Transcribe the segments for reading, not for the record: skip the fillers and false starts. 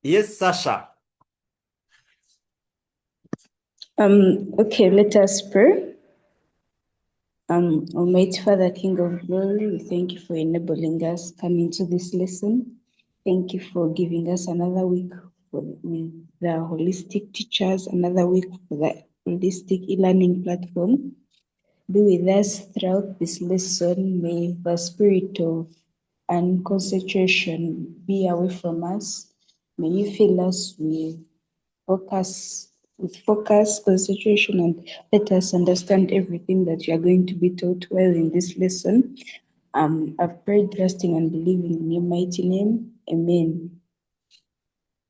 Yes, Sasha. Okay, let us pray. Almighty Father, King of Glory, we thank you for enabling us come into this lesson. Thank you for giving us another week with the holistic teachers, another week for the holistic e-learning platform. Be with us throughout this lesson. May the spirit of unconcentration be away from us. May you fill us with focus, concentration, and let us understand everything that you are going to be taught well in this lesson. I've prayed, trusting and believing in your mighty name. Amen.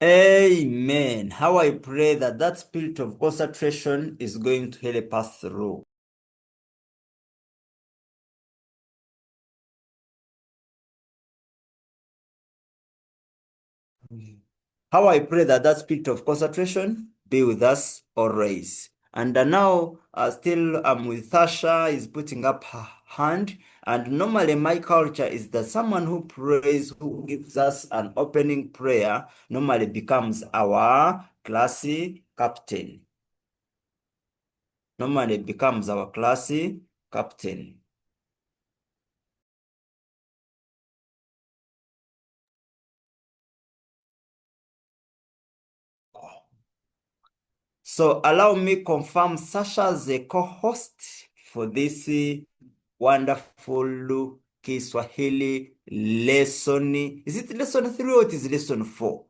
Amen. How I pray that spirit of concentration is going to help us through. How I pray that spirit of concentration be with us always. And now, still with Tasha is putting up her hand. And normally my culture is that someone who prays, who gives us an opening prayer, normally becomes our classy captain. Normally becomes our classy captain. So allow me confirm Sasha as a co-host for this wonderful Kiswahili lesson. Is it lesson 3 or it is lesson 4?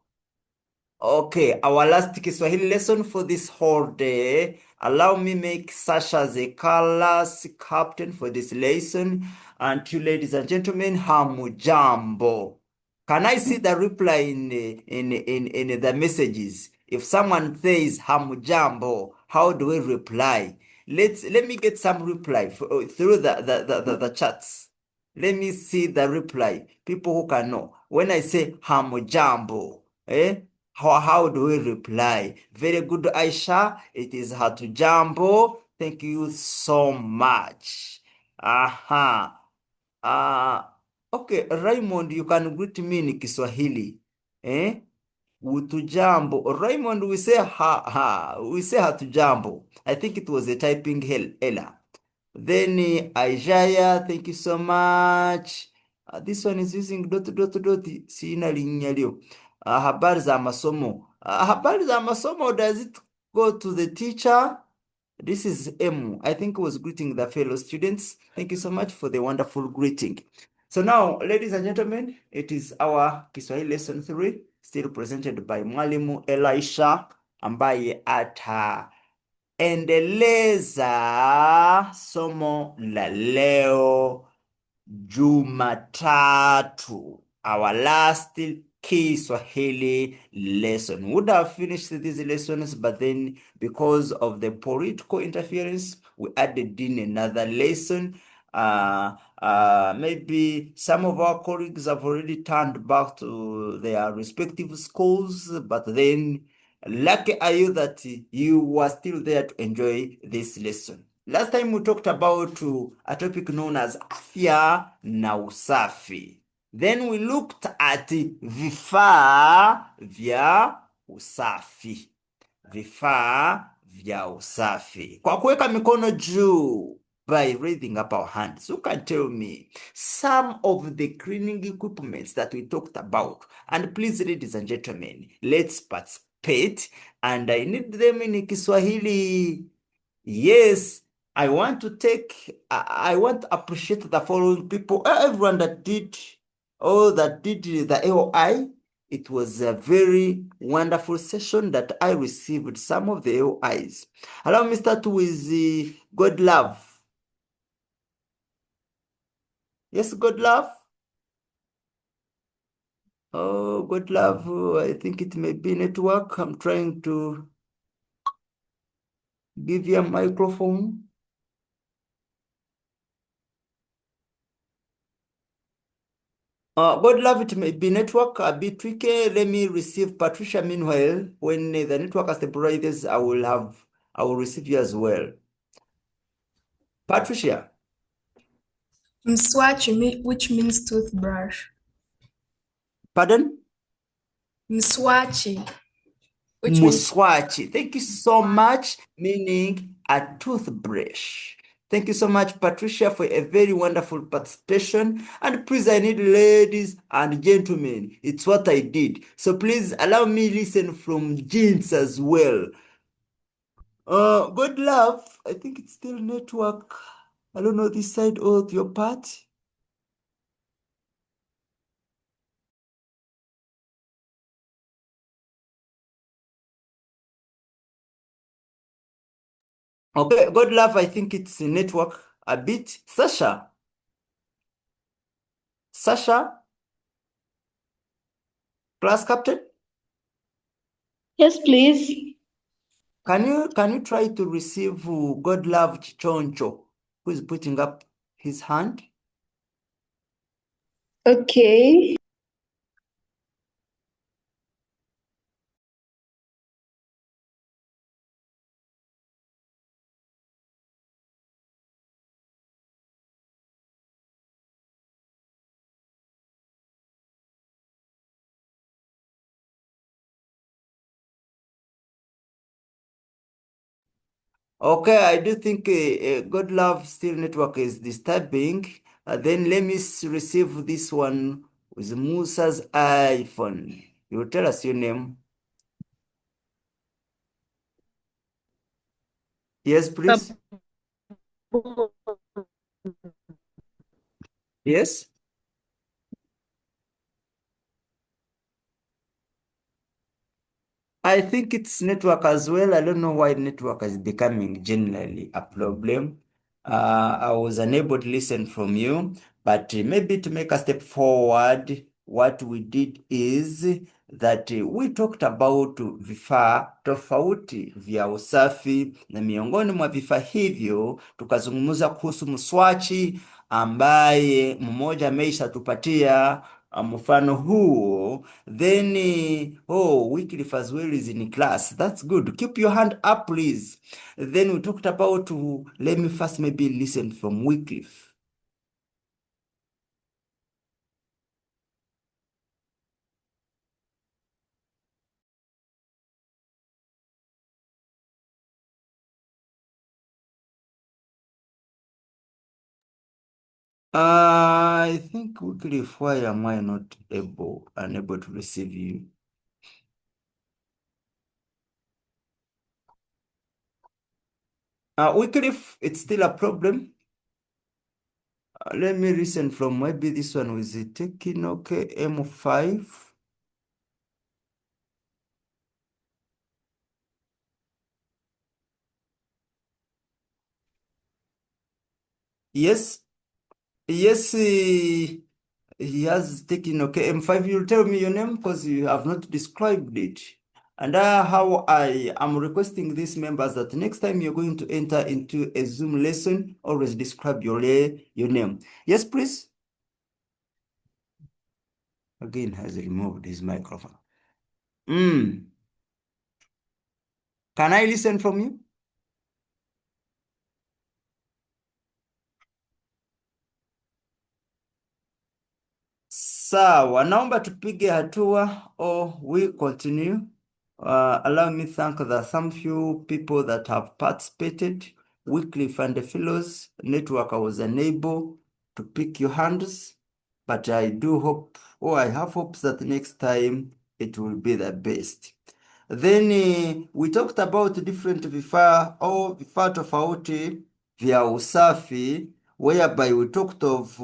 Okay, our last Kiswahili lesson for this whole day. Allow me make Sasha as a class captain for this lesson. And you ladies and gentlemen, hamujambo. Can I see the reply in the messages? If someone says hamujambo, how do we reply? Let me get some reply through the chats. Let me see the reply. People who can know. When I say hamujambo, how do we reply? Very good, Aisha. It is hatujambo. Thank you so much. Aha. Okay, Raymond, you can greet me in Kiswahili. Eh? Utujambo. Raymond, we say we say hatujambo. I think it was a typing error. Then Isaiah, thank you so much. This one is using dot. Sina linyalio. Habari za masomo. Habari za masomo, does it go to the teacher? This is M. I think was greeting the fellow students. Thank you so much for the wonderful greeting. So now, ladies and gentlemen, it is our Kiswahili lesson 3, still presented by Mwalimu Elisha, ambaye endeleza somo la leo Jumatatu, our last Kiswahili lesson. Would have finished these lessons, but then because of the political interference, we added in another lesson. Maybe some of our colleagues have already turned back to their respective schools, but then lucky are you that you were still there to enjoy this lesson. Last time we talked about a topic known as Afya na Usafi. Then we looked at vifaa vya usafi. Vifaa vya usafi. Kwa kuweka mikono juu, by raising up our hands, you can tell me some of the cleaning equipments that we talked about. And please, ladies and gentlemen, let's participate. And I need them in Kiswahili. Yes, I want to appreciate the following people. Everyone that did the AOI. It was a very wonderful session that I received some of the AOIs. Allow me start with God Love. Yes, God Love. Oh, God Love, I think it may be network. I'm trying to give you a microphone. God love, it may be network a bit tricky. Let me receive Patricia. Meanwhile, when the network has stabilizes, I will receive you as well. Patricia. Mswaki, which means toothbrush. Pardon? Mswachi, which means Muswachi. Thank you so much, meaning a toothbrush. Thank you so much, Patricia, for a very wonderful participation. And please, I need ladies and gentlemen. It's what I did. So please allow me listen from gents as well. Good love. I think it's still network. I don't know this side or your part. Okay, good love. I think it's network a bit. Sasha, class captain. Yes, please. Can you try to receive God love Chichoncho, who is putting up his hand? Okay. Okay, I do think God love still network is disturbing. Then let me receive this one with Musa's iPhone. You will tell us your name. Yes, please. Yes. I think it's network as well. I don't know why network is becoming generally a problem. I was unable to listen from you, but maybe to make a step forward, what we did is that we talked about vifaa tofauti vya usafi, na miongoni mwa vifaa hivyo tukazungumza kuhusu mswachi ambaye mmoja ameishatupatia mfano huo. Then Wycliffe as well is in class. That's good. Keep your hand up, please. Then we talked about, let me first maybe listen from Wycliffe. I think Wycliffe, why am I not unable to receive you? Wycliffe, it's still a problem. Let me listen from maybe this one with taking, okay, M5. Yes, yes, he has taken, okay, M5. You'll tell me your name because you have not described it. And how I am requesting these members that next time you're going to enter into a Zoom lesson, always describe your name. Yes, please. Again, has removed his microphone. Can I listen from you? Sawa, naomba tupige hatua or we continue. Allow me thank some few people that have participated. Wycliffe and the Fellows Network, I was unable to pick your hands, but I do hope, or I have hopes that next time it will be the best. Then we talked about different vifaa au vifaa tofauti vya usafi, whereby we talked of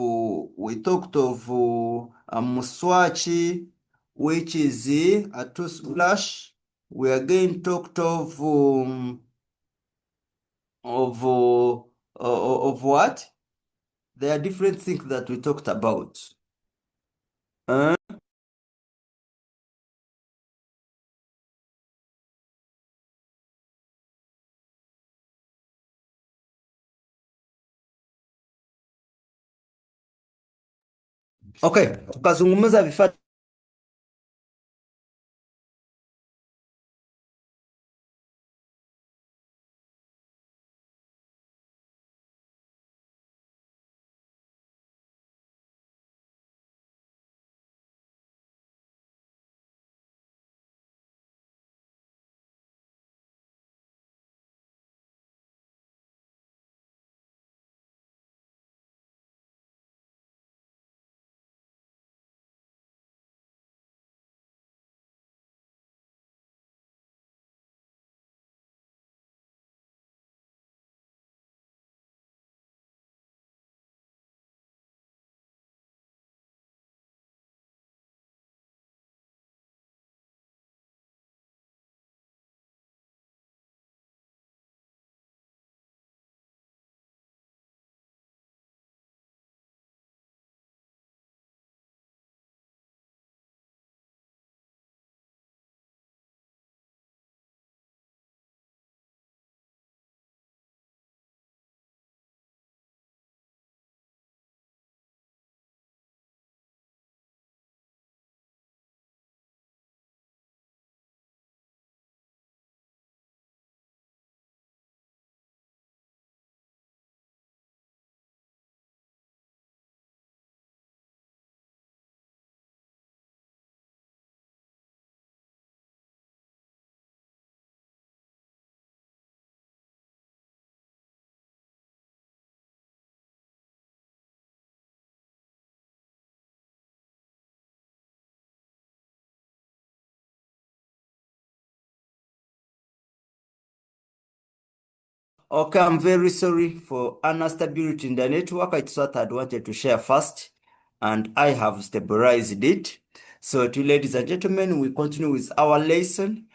mswachi, which is a toothbrush. We again talked of what? There are different things that we talked about. Okay, tukazungumza vifaa Okay, I'm very sorry for instability in the network. It's what I wanted to share first, and I have stabilized it. So, to ladies and gentlemen, we continue with our lesson.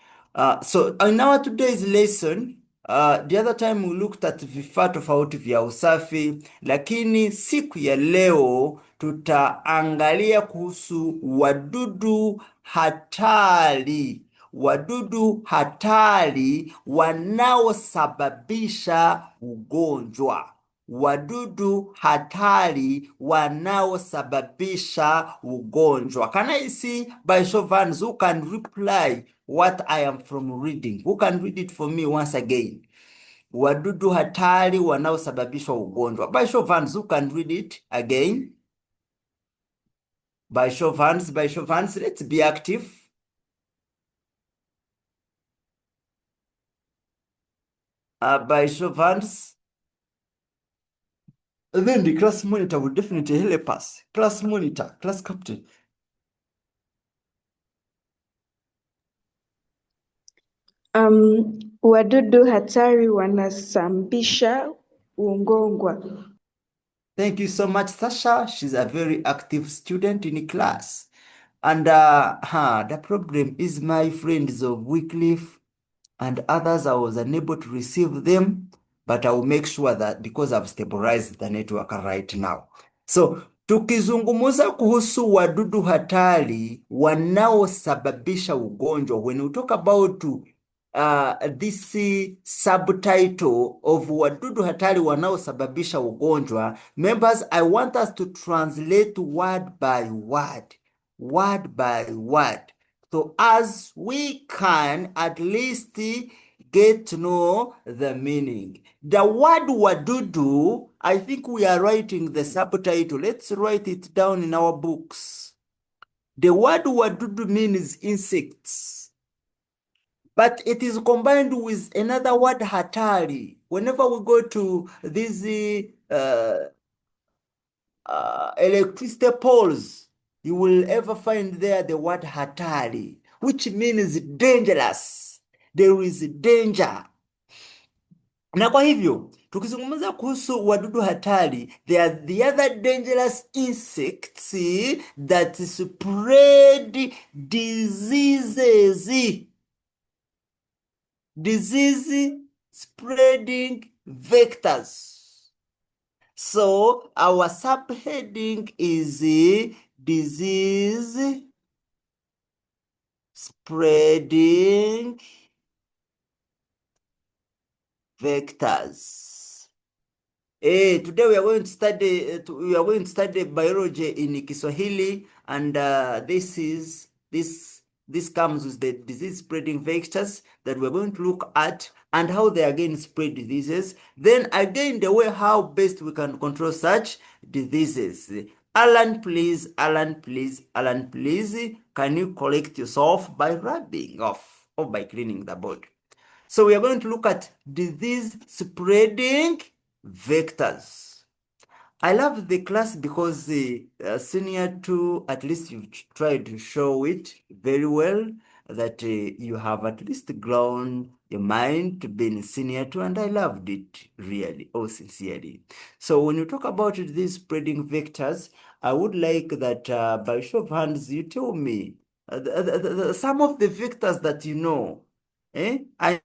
So in our today's lesson, the other time we looked at vifaa tofauti vya usafi, lakini siku ya leo tutaangalia kuhusu wadudu hatari. Wadudu hatari wanaosababisha ugonjwa. Wadudu hatari wanaosababisha ugonjwa. Can I see by show of hands who can reply what I am from reading? Who can read it for me once again? Wadudu hatari wanaosababisha ugonjwa. By show of hands, who can read it again? By show of hands, by show of hands, let's be active. By show of hands. Then the class monitor will definitely help us. Class monitor, class captain. Wadudu hatari wanasababisha ugonjwa. Thank you so much, Sasha. She's a very active student in class. And the problem is my friends of Wycliffe and others, I was unable to receive them, but I will make sure that because I've stabilized the network right now. So, tukizungumuza kuhusu wadudu hatari wanaosababisha ugonjwa, when we talk about this subtitle of wadudu hatari wanaosababisha ugonjwa, members, I want us to translate word by word, word by word, so as we can at least get to know the meaning. The word wadudu, I think we are writing the subtitle. Let's write it down in our books. The word wadudu means insects, but it is combined with another word hatari. Whenever we go to these electricity poles, you will ever find there the word hatari, which means dangerous. There is danger. Na kwa hivyo tukizungumza kuhusu wadudu hatari, they are the other dangerous insects that spread diseases. Disease spreading vectors. So our subheading is disease spreading vectors. Today we are going to study biology in Kiswahili, and this comes with the disease spreading vectors that we're going to look at and how they again spread diseases. Then again, the way how best we can control such diseases. Alan, please, can you correct yourself by rubbing off or by cleaning the board? So we are going to look at disease spreading vectors. I love the class because the senior 2, at least you've tried to show it very well, that you have at least grown your mind to being senior 2, and I loved it really, sincerely. So when you talk about these spreading vectors, I would like that by show of hands, you tell me some of the vectors that you know. I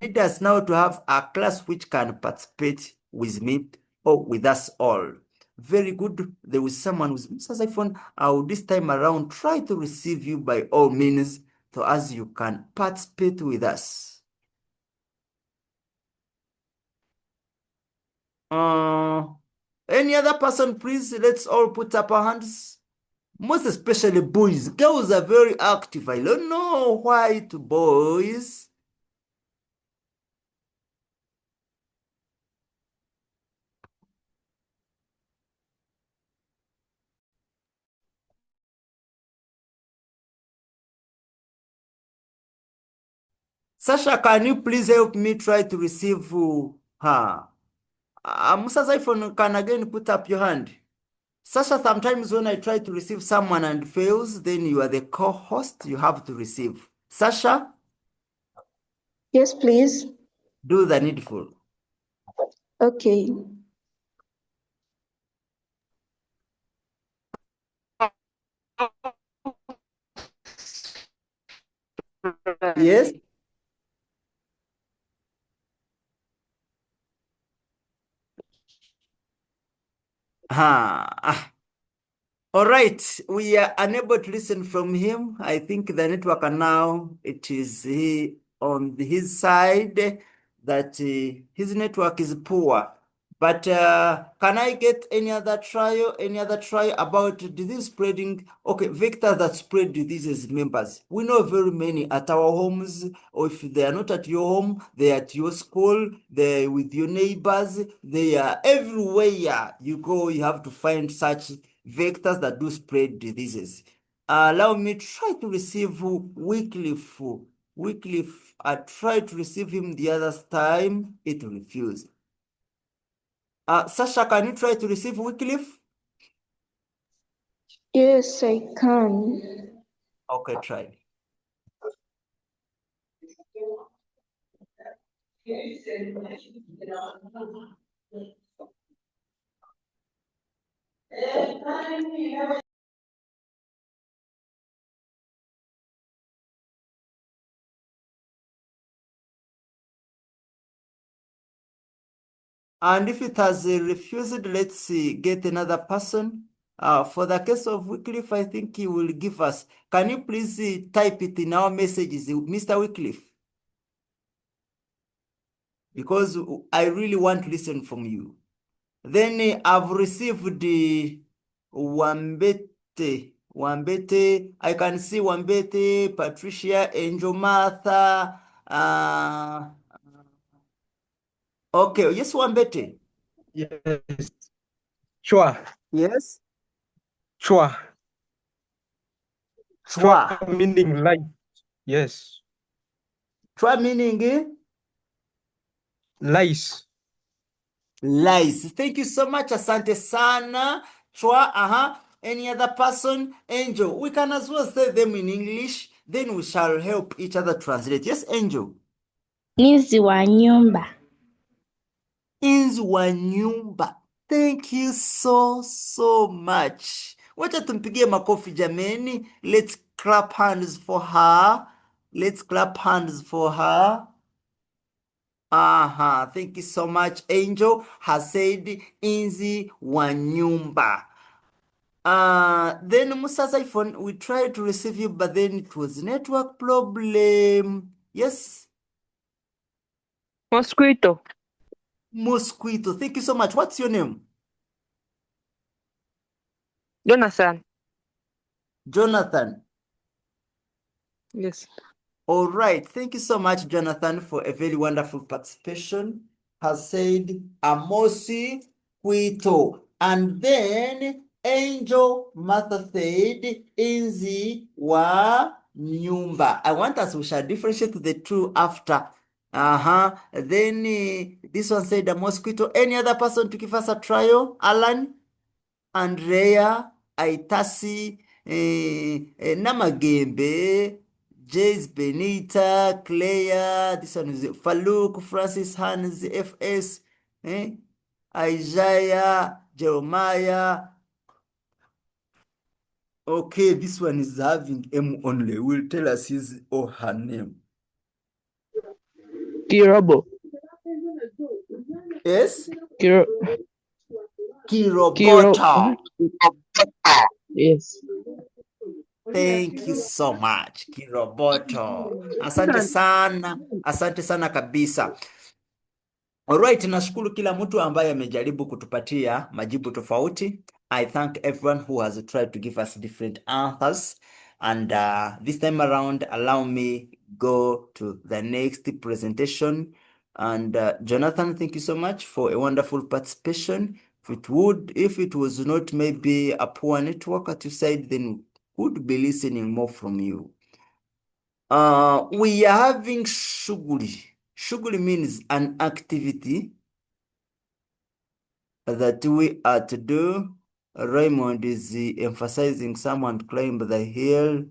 need us now to have a class which can participate with me or with us all. Very good. There was someone with Mrs. iPhone. I will this time around try to receive you by all means, so as you can participate with us. Any other person, please? Let's all put up our hands. Most especially boys. Girls are very active. I don't know why to boys. Sasha, can you please help me try to receive her? Musa's iPhone, can again put up your hand. Sasha, sometimes when I try to receive someone and fails, then you are the co-host, you have to receive. Sasha? Yes, please. Do the needful. Okay. Yes? Ah. All right, we are unable to listen from him. I think the network now, it is on his side that his network is poor. But can I get any other trial about disease spreading? Okay, vectors that spread diseases, members. We know very many at our homes, or if they are not at your home, they are at your school, they're with your neighbors, they are everywhere you go, you have to find such vectors that do spread diseases. Allow me try to receive Wycliffe. Wycliffe, I tried to receive him the other time, it refused. Sasha, can you try to receive Wycliffe? Yes, I can. Okay, try. And if it has refused, let's see, get another person. For the case of Wycliffe, I think he will give us. Can you please type it in our messages, Mr. Wycliffe? Because I really want to listen from you. Then I've received the Wambete. Wambete, I can see Wambete, Patricia, Angel, Martha. Okay, yes, Wambete. Yes. Chua. Yes. Chua. Chua. Chua meaning light. Yes. Chua meaning Lice. lice. Thank you so much. Asante sana. Chua, Any other person? Angel. We can as well say them in English. Then we shall help each other translate. Yes, Angel. Mwizi wa nyumba. Inzi wa nyumba. Thank you so much. Wacha tumpigie makofi jameni. Let's clap hands for her. Let's clap hands for her. Thank you so much. Angel has said inzi wa nyumba. Then Musa's iPhone, we tried to receive you, but then it was network problem. Yes, Mosquito. Mosquito. Thank you so much. What's your name? Jonathan. Jonathan. Yes. All right. Thank you so much, Jonathan, for a very wonderful participation. Has said Amosi Quito. And then Angel Martha said Inzi wa nyumba. I want us, we shall differentiate the two after. Then this one said a mosquito. Any other person to give us a trial? Alan, Andrea, Aitasi, Namagembe, Jace Benita, Claire, this one is Faluk, Francis Hans, FS, Isaiah, Jeremiah. Okay, this one is having M only. Will tell us his or her name. Kirobo. Yes? Kiro. Kiroboto. Yes. Thank you so much, Kiroboto. Asante sana, asante sana kabisa. Alright, nashukuru kila mtu ambaye amejaribu kutupatia majibu tofauti. I thank everyone who has tried to give us different answers. And this time around, allow me go to the next presentation. And Jonathan, thank you so much for a wonderful participation. If it was not maybe a poor network at your side, then would be listening more from you. We are having shughuli. Shughuli means an activity that we are to do. Raymond is emphasizing someone climb the hill.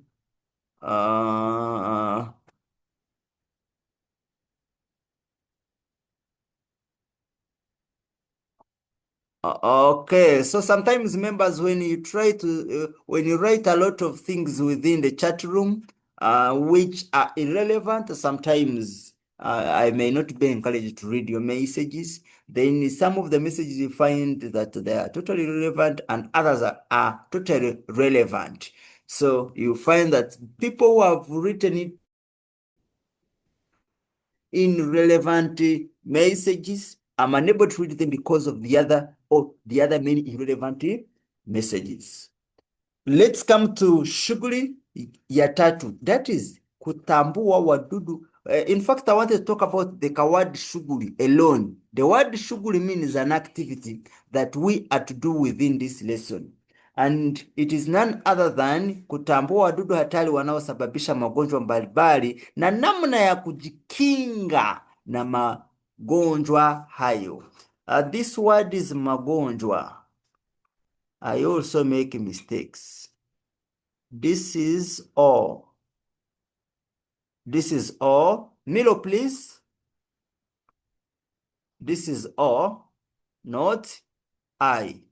Okay, so sometimes members, when you try to when you write a lot of things within the chat room, which are irrelevant, sometimes I may not be encouraged to read your messages. Then some of the messages you find that they are totally irrelevant, and others are totally relevant. So you find that people who have written it in relevant messages, I'm unable to read them because of the other many irrelevant messages. Let's come to shughuli ya tatu, that is kutambua wadudu. In fact, I want to talk about the word shughuli alone. The word shughuli means an activity that we are to do within this lesson, and it is none other than kutambua wadudu hatari wanaosababisha magonjwa mbalimbali na namna ya kujikinga na magonjwa hayo. This word is magonjwa. I also make mistakes. This is all. This is all. Milo, please. This is all, not I.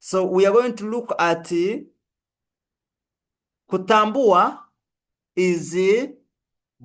So we are going to look at kutambua is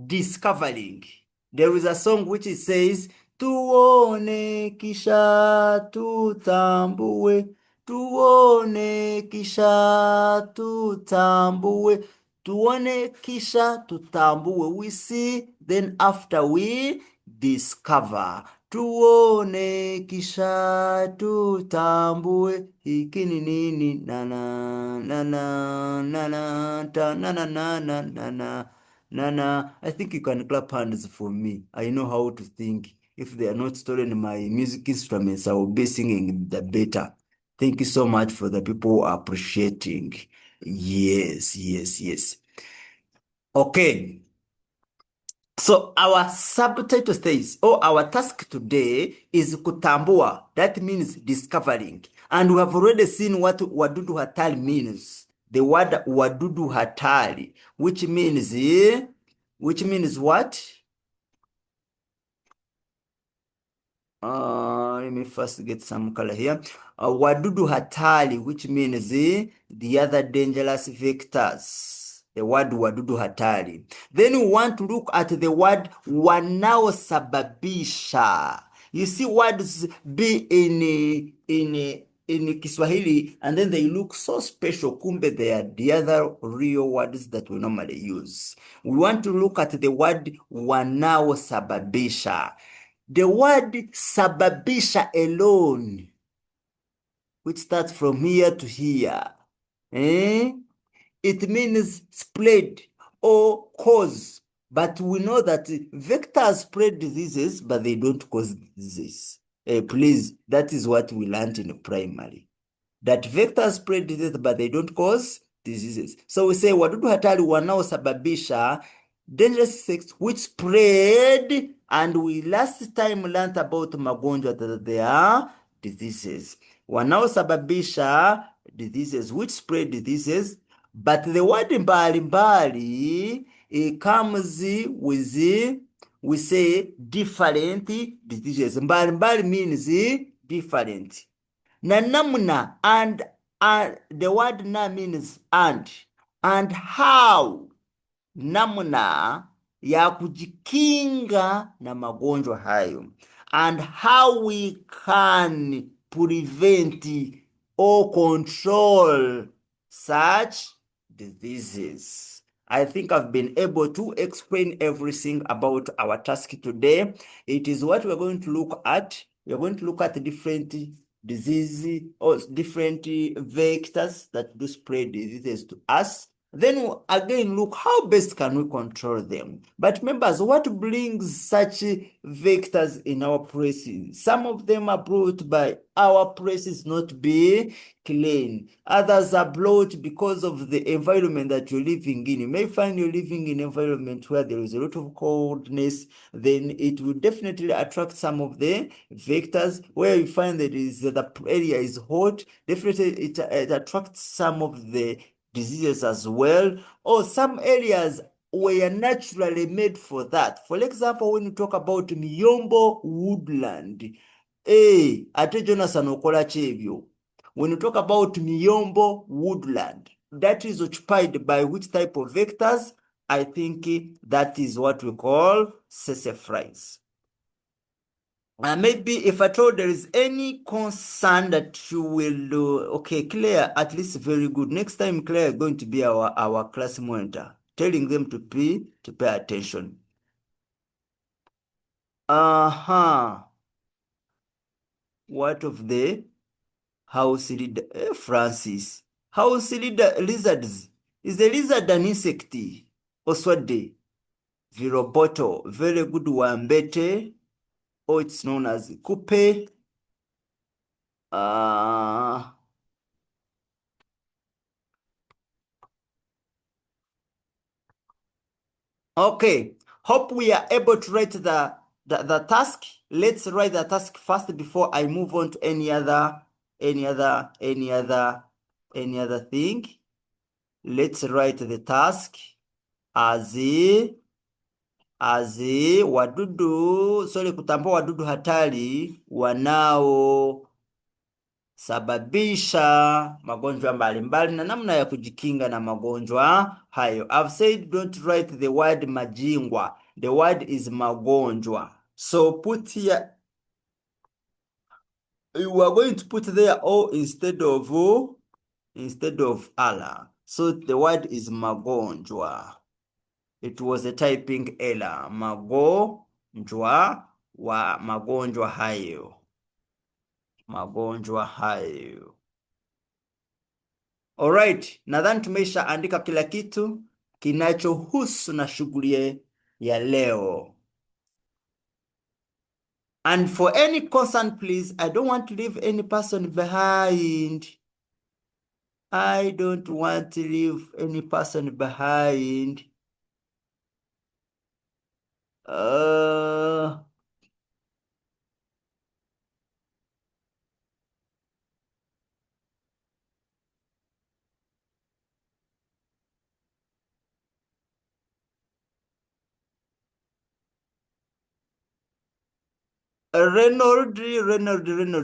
discovering. There is a song which it says, tuone kisha tutambue, tuone kisha tutambue, tuone kisha tutambue. We see, then after we discover. Tuone kisha tutambue, hiki ni nini, nana nana nana ta nana nana nana nana. I think you can clap hands for me. I know how to think. If they are not stolen my music instruments, I will be singing the better. Thank you so much for the people who are appreciating. Yes, yes, yes. Okay. So our subtitle says, our task today is kutambua. That means discovering. And we have already seen what wadudu hatari means. The word wadudu hatari, which means what? Let me first get some color here. Wadudu hatari, which means the other dangerous vectors. The word wadudu hatari. Then we want to look at the word wanaosababisha. You see words be in Kiswahili, and then they look so special. Kumbe they are the other real words that we normally use. We want to look at the word wanaosababisha. The word sababisha alone, which starts from here to here, it means spread or cause. But we know that vectors spread diseases, but they don't cause disease. Please, that is what we learned in primary. That vectors spread diseases, but they don't cause diseases. So we say wadudu hatari wanaosababisha dangerous insects which spread, and we last time learned about magonjwa that they are diseases. Wanaosababisha diseases which spread diseases, but the word mbalimbali, it comes with, we say, different diseases. Mbalimbali means different. Na namna, and the word na means and how, namna ya kujikinga na magonjwa hayo, and how we can prevent or control such diseases. I think I've been able to explain everything about our task today. It is what we're going to look at. We're going to look at different disease or different vectors that do spread diseases to us. Then again, look how best can we control them. But members, what brings such vectors in our places? Some of them are brought by our places not be clean. Others are brought because of the environment that you're living in. You may find you're living in an environment where there is a lot of coldness, then it will definitely attract some of the vectors. Where you find that the area is hot, definitely it attracts some of the diseases as well, or some areas were naturally made for that. For example, when you talk about Miyombo woodland, Ate Jonathan okola ki ebyo? When you talk about Miyombo woodland, that is occupied by which type of vectors? I think that is what we call sassafras. Maybe if at all there is any concern that you will do, okay, Claire, at least very good. Next time, Claire is going to be our class monitor, telling them to pay attention. What of the house Francis? House lizards. Is the lizard an insect? Oswade. Viroboto. Very good one. Bete. Or it's known as coupe. Okay. Hope we are able to write the task. Let's write the task first before I move on to any other thing. Let's write the task as wadudu, kutambua wadudu hatari wanaosababisha magonjwa mbalimbali na namna ya kujikinga na magonjwa hayo. I've said don't write the word majingwa. The word is magonjwa. So put here, you are going to put there O instead of ala. So the word is magonjwa. It was a typing error. Magonjwa wa magonjwa hayo. Magonjwa hayo. Alright, nadhani tumesha andika kila kitu kinachohusu na shughuli ya leo. And for any concern, please, I don't want to leave any person behind. I don't want to leave any person behind. Reynolds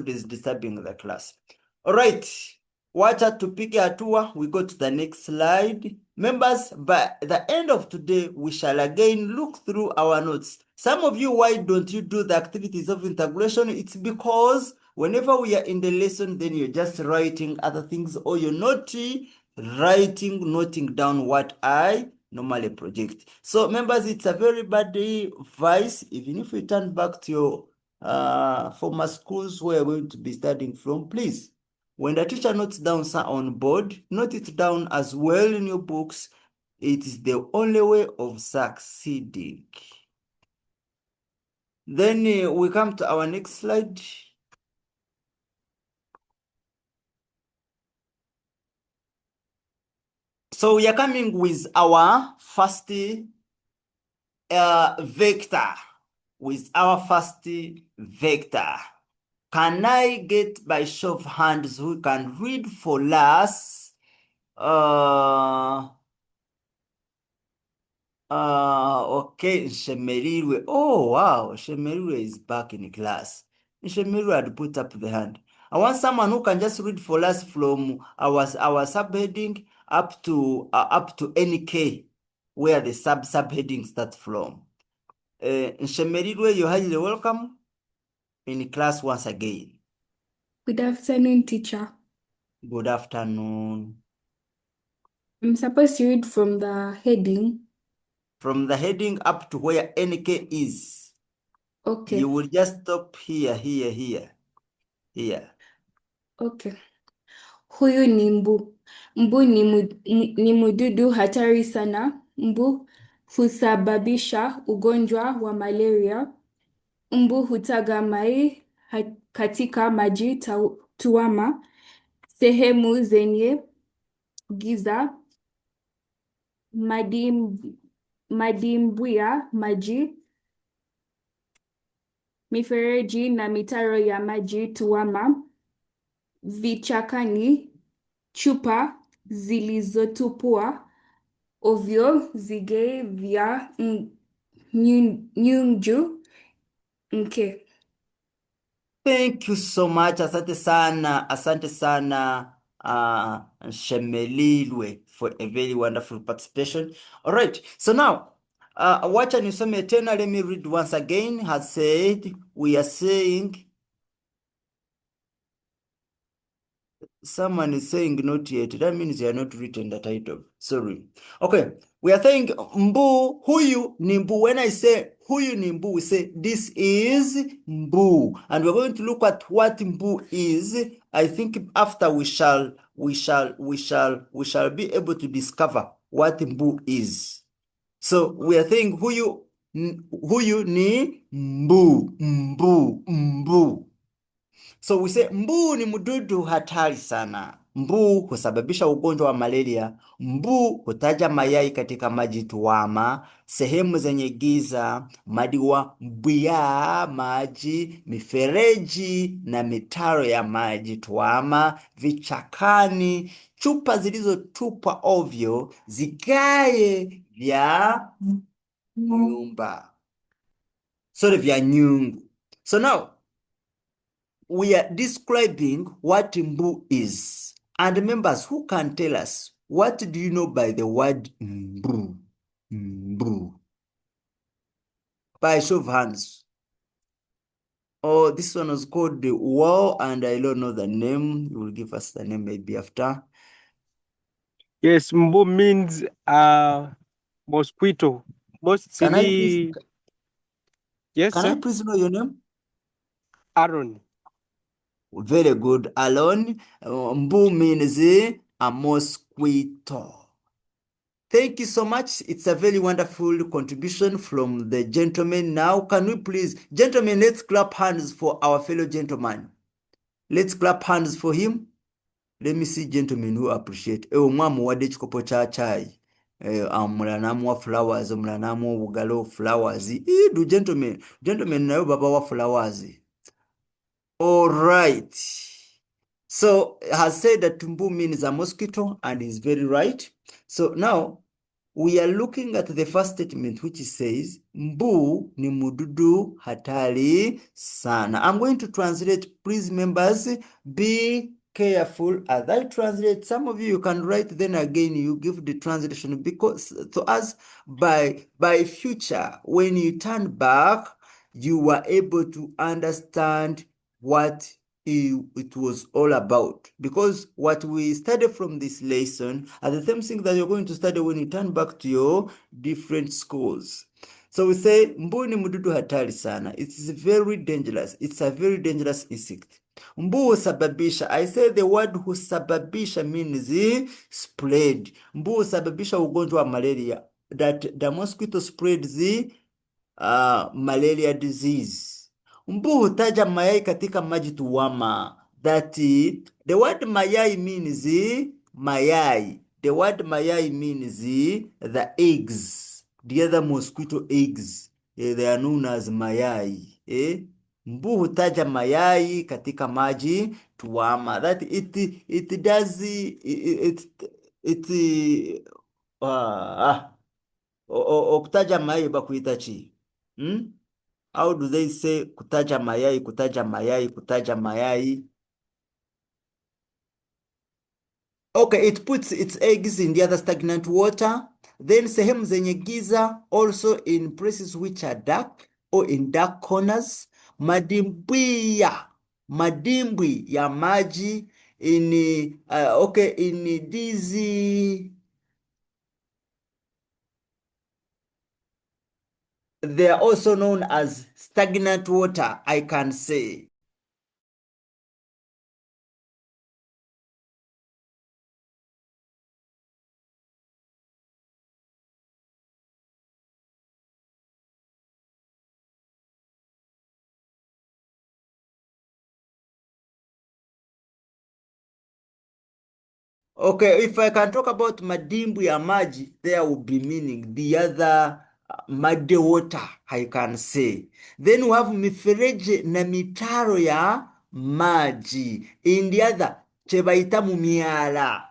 is disturbing the class. All right. Wacha tupige hatua. We go to the next slide. Members, by the end of today, we shall again look through our notes. Some of you, why don't you do the activities of integration? It's because whenever we are in the lesson, then you're just writing other things, or you're not noting down what I normally project. So members, it's a very bad advice. Even if you turn back to your former schools where you're going to be studying from, please, when the teacher notes down on board, note it down as well in your books. It is the only way of succeeding. Then we come to our next slide. So we are coming with our first vector. Can I get by show of hands who can read for us? Okay, Shemerirwe. Oh, wow. Shemerirwe is back in class. Shemerirwe had put up the hand. I want someone who can just read for us from our subheading up to NK, where the subheading starts from. Shemerirwe, you're highly welcome in class once again. Good afternoon, teacher. Good afternoon. I'm supposed to read from the heading. From the heading up to where NK is. Okay. You will just stop here. Okay. Huyu ni mbu. Mbu ni mdudu hatari sana. Mbu husababisha ugonjwa wa malaria. Mbu hutaga mayai katika maji tuama, sehemu zenye giza, madimbwi ya maji, mifereji na mitaro ya maji tuama, vichakani, chupa zilizotupwa ovyo, zige vya nyunju. Okay. Thank you so much. Asante sana, Shemelilwe, for a very wonderful participation. All right. So now, wacha nisome tena. Let me read once again. Has said, we are saying, someone is saying not yet. That means you are not written the title. Sorry. Okay. We are saying mbu, huyu ni mbu. When I say huyu ni mbu, we say this is mbu. And we're going to look at what mbu is. I think after we shall be able to discover what mbu is. So we are saying huyu ni mbu, mbu. So we say mbu ni mdudu hatari sana. Mbu husababisha ugonjwa wa malaria. Mbu hutaja mayai katika maji tuama, sehemu zenye giza, madiwa mbia maji, mifereji na mitaro ya maji tuama, vichakani, chupa zilizotupwa ovyo, zikae vya nyumba. Sorry, vya nyungu. So now, we are describing what mbu is. And members, who can tell us, what do you know by the word mbu? Mbu. By show of hands. Oh, this one was called the wow, and I don't know the name. You will give us the name maybe after. Yes, mbu means mosquito. Can I please, Mostly, yes, can I sir. please know your name? Aaron. Very good, Alon. Mbu means a mosquito. Thank you so much. It's a very wonderful contribution from the gentleman. Now, can we please, gentlemen, let's clap hands for our fellow gentleman. Let's clap hands for him. Let me see gentlemen who appreciate. Mwamu wade chikopo cha chai. Mulanamu wa flowers, mulanamu ugalo flowers. Do gentlemen na baba wa flowers. All right. So, has said that tumbu means a mosquito, and is very right. So now, we are looking at the first statement, which says, mbu ni mududu hatari sana. I'm going to translate. Please, members, be careful as I translate. Some of you can write, then again you give the translation, because to us, by future, when you turn back, you were able to understand what it was all about, because what we study from this lesson are the same thing that you're going to study when you turn back to your different schools. So we say mbu ni mdudu hatari sana. It is very dangerous. It's a very dangerous insect. Mbu husababisha, I say the word husababisha means spread. Mbu husababisha ugonjwa wa malaria, that the mosquito spreads the malaria disease. Mbu hutaja mayai katika maji tuwama. That the word mayai means mayai. The word mayai means the eggs. The other mosquito eggs. They are known as mayai. Mbu hutaja mayai katika maji tuwama. That it does okutaja mayai bakuita chi. How do they say kutaja mayai, kutaja mayai, kutaja mayai? Okay, it puts its eggs in the other stagnant water. Then sehemu zenye giza, also in places which are dark or in dark corners. Madimbwi ya maji in in these they are also known as stagnant water, I can say. Okay, if I can talk about madimbu ya maji, there will be meaning the other muddy water, I can say. Then we have mifereji na mitaro ya maji. In the other, chebaita miala.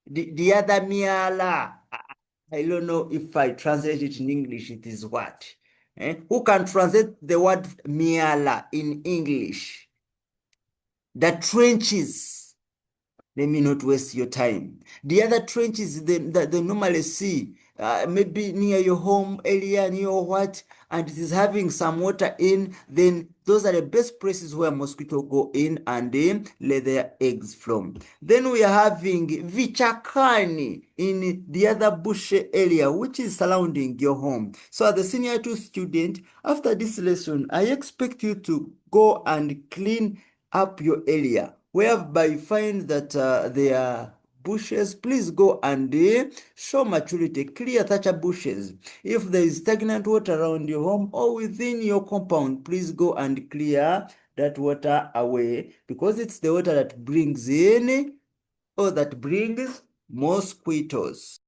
The other miala. I don't know if I translate it in English, it is what? Who can translate the word miala in English? The trenches. Let me not waste your time. The other trenches that they normally see, maybe near your home area, near what, and it is having some water in, then those are the best places where mosquito go in and lay their eggs from. Then we are having vichakani in the other bush area, which is surrounding your home. So as the senior 2 student, after this lesson, I expect you to go and clean up your area. Whereby you find that there are bushes, please go and show maturity, clear such bushes. If there is stagnant water around your home or within your compound, please go and clear that water away, because it's the water that brings in or that brings mosquitoes.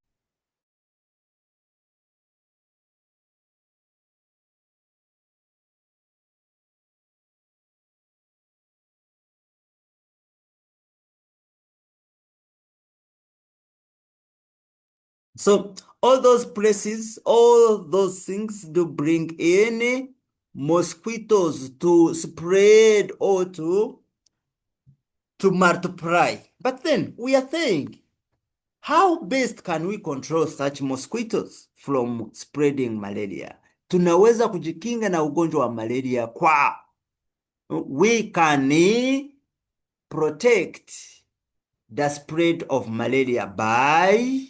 So all those places, all those things do bring in mosquitoes to spread or to multiply. But then we are saying, how best can we control such mosquitoes from spreading malaria? Tunaweza kujikinga na ugonjwa wa malaria kwa, we can protect the spread of malaria by,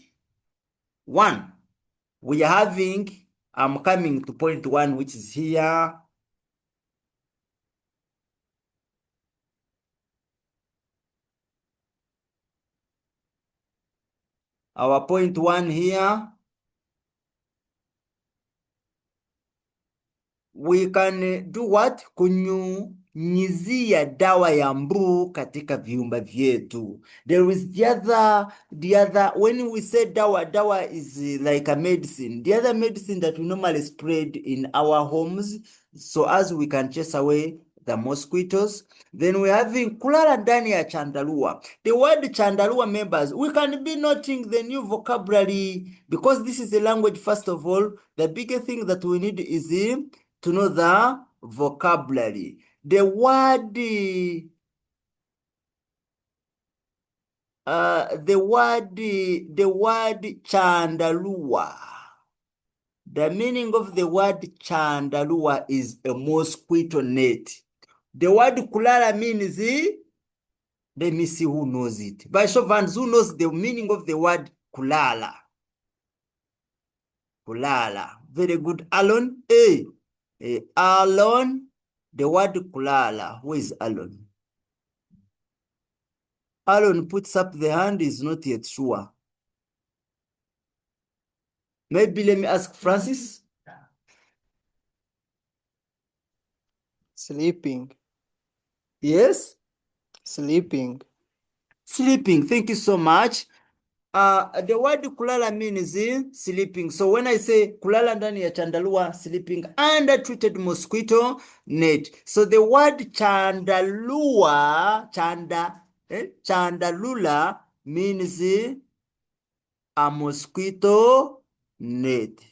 one, we are having, I'm coming to point 1, which is here. Our point 1 here, we can do what? Kunyunyizia dawa ya mbu katika viumba vyetu. There is the other, when we say dawa is like a medicine. The other medicine that we normally spread in our homes, so as we can chase away the mosquitoes. Then we're having kulala ndani ya chandarua. The word chandarua, members, we can be noting the new vocabulary, because this is a language. First of all, the biggest thing that we need is to know the vocabulary. The word chandarua. The meaning of the word chandarua is a mosquito net. The word kulala means, let me see who knows it. By show of hands, who knows the meaning of the word kulala? Kulala. Very good, Alon. Hey, Alon, the word kulala. Who is Alon? Alon puts up the hand, is not yet sure. Maybe let me ask Francis. Sleeping. Yes? Sleeping. Sleeping. Thank you so much. The word kulala means sleeping. So when I say kulala ndani ya chandarua, sleeping under treated mosquito net. So the word chandalula means a mosquito net.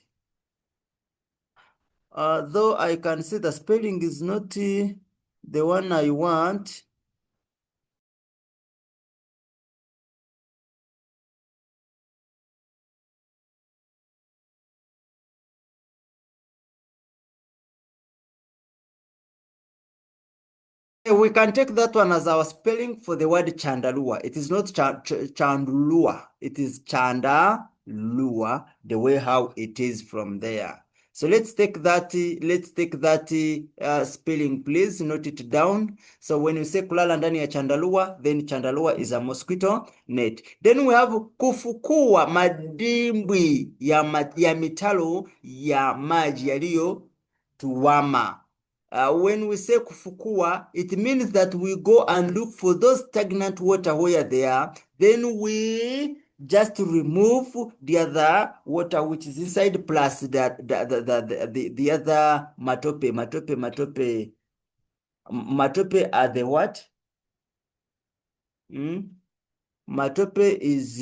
Though I can see the spelling is not the one I want. We can take that one as our spelling for the word chandalua. It is not chandlua. It is chandalua, the way how it is from there. So let's take that spelling, please note it down. So when you say kulala ndani ya chandalua, then chandalua is a mosquito net. Then we have kufukua madimbwi ya mitalo ya maji yaliyo tuwama. When we say kufukua, it means that we go and look for those stagnant water where they are. Then we just remove the other water which is inside, plus the other matope. Matope are the what? Matope is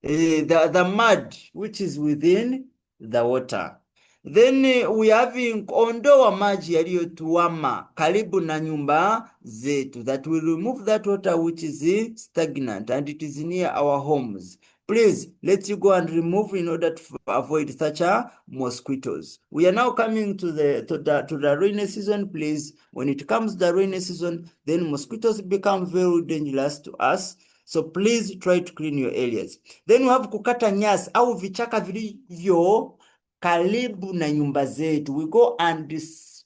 the mud which is within the water. Then we having ondoa maji yaliyotuama karibu na nyumba zetu, that will remove that water which is stagnant and it is near our homes. Please, let you go and remove in order to avoid such mosquitoes. We are now coming to the rainy season. Please, when it comes to the rainy season, then mosquitoes become very dangerous to us. So please try to clean your areas. Then we have kukata nyasi au vichaka vilivyo karibu na nyumba zetu. We go and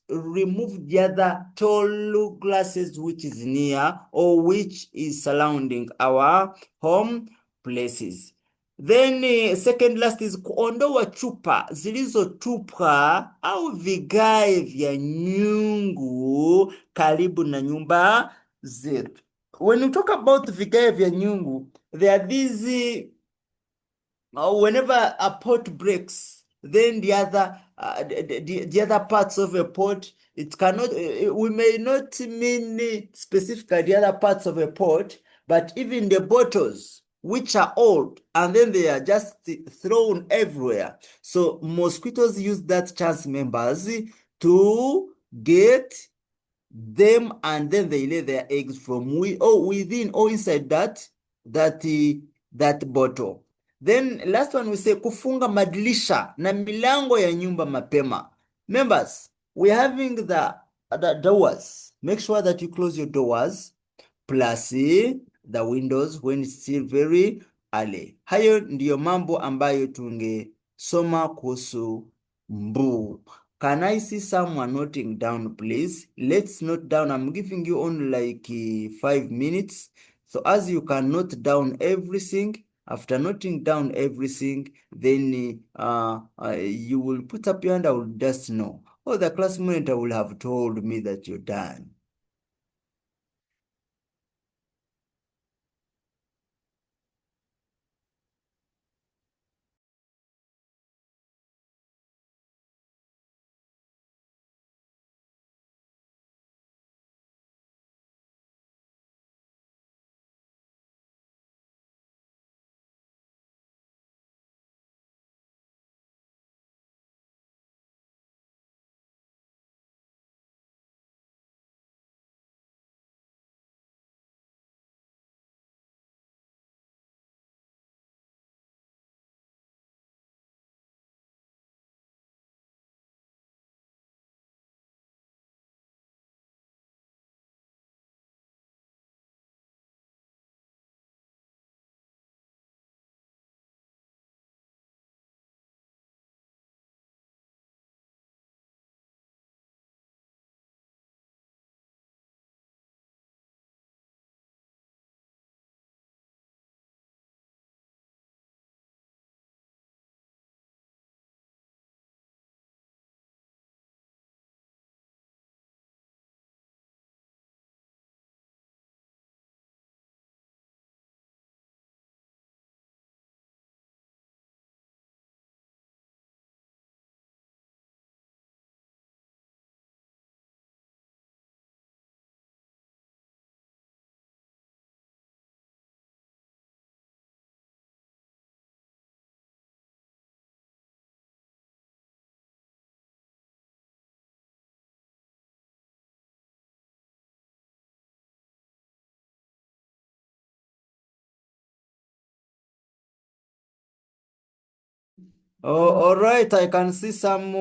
remove the other tall grasses which is near or which is surrounding our home places. Then second last is kuondoa chupa zilizotupwa au vigae vya nyungu karibu na nyumba zetu. When you talk about vigae vya nyungu, there are these whenever a pot breaks, then the other parts of a pot, it cannot, we may not mean specifically the other parts of a pot, but even the bottles which are old and then they are just thrown everywhere. So mosquitoes use that chance, members, to get them, and then they lay their eggs from within or inside that bottle. Then last one we say kufunga madirisha na milango ya nyumba mapema. Members, we're having the doors. Make sure that you close your doors plus the windows when it's still very early. Hayo ndiyo mambo ambayo tungesoma kuhusu mbu. Can I see someone noting down, please? Let's note down. I'm giving you only like 5 minutes. So as you can note down everything, after noting down everything, then you will put up your hand. I will just know. Oh, the class monitor will have told me that you're done. Oh, all right. I can see some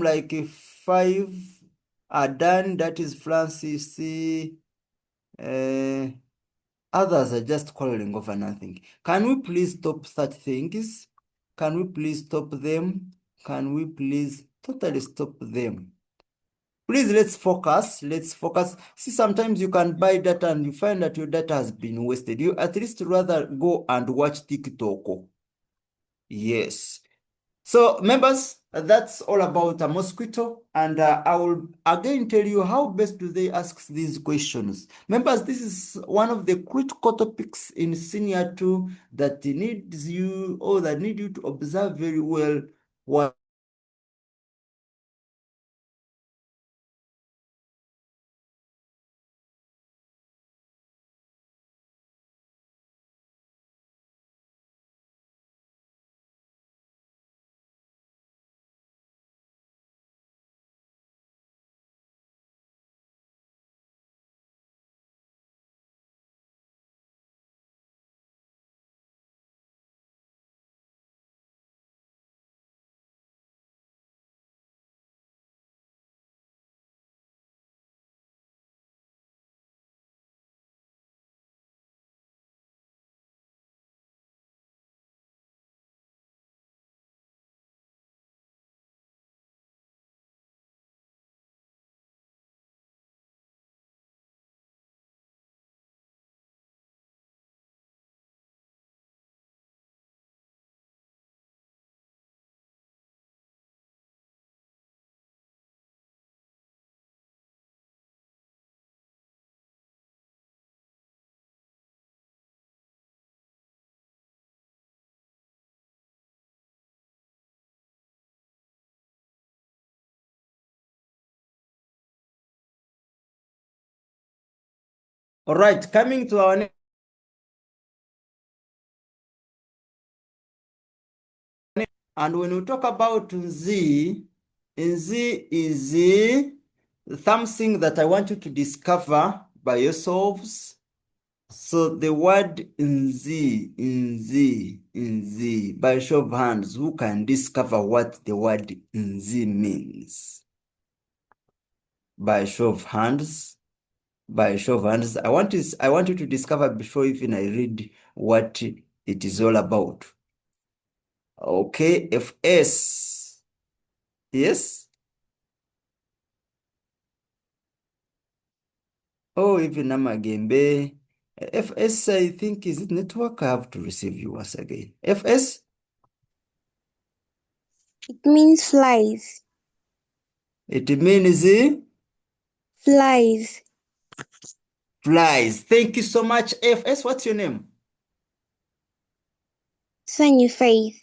like 5 are done. That is Francis. Others are just calling over nothing. Can we please stop such things? Can we please stop them? Can we please totally stop them? Please, let's focus. Let's focus. See, sometimes you can buy data and you find that your data has been wasted. You at least rather go and watch TikTok. Yes. So members, that's all about a mosquito, and I will again tell you how best do they ask these questions. Members, this is one of the critical topics in senior 2 that needs you or that need you to observe very well what All right, coming to our and when we talk about nzi, nzi is something that I want you to discover by yourselves. So the word nzi, nzi, nzi, by show of hands, who can discover what the word nzi means? By show of hands, by show of hands. I want you to discover before even I read what it is all about. Okay, FS. Yes? Oh, even Namagembe. FS, I think, is it network? I have to receive you once again. FS? It means flies. It means Flies. flies. Thank you so much, FS. What's your name? Sunny Faith.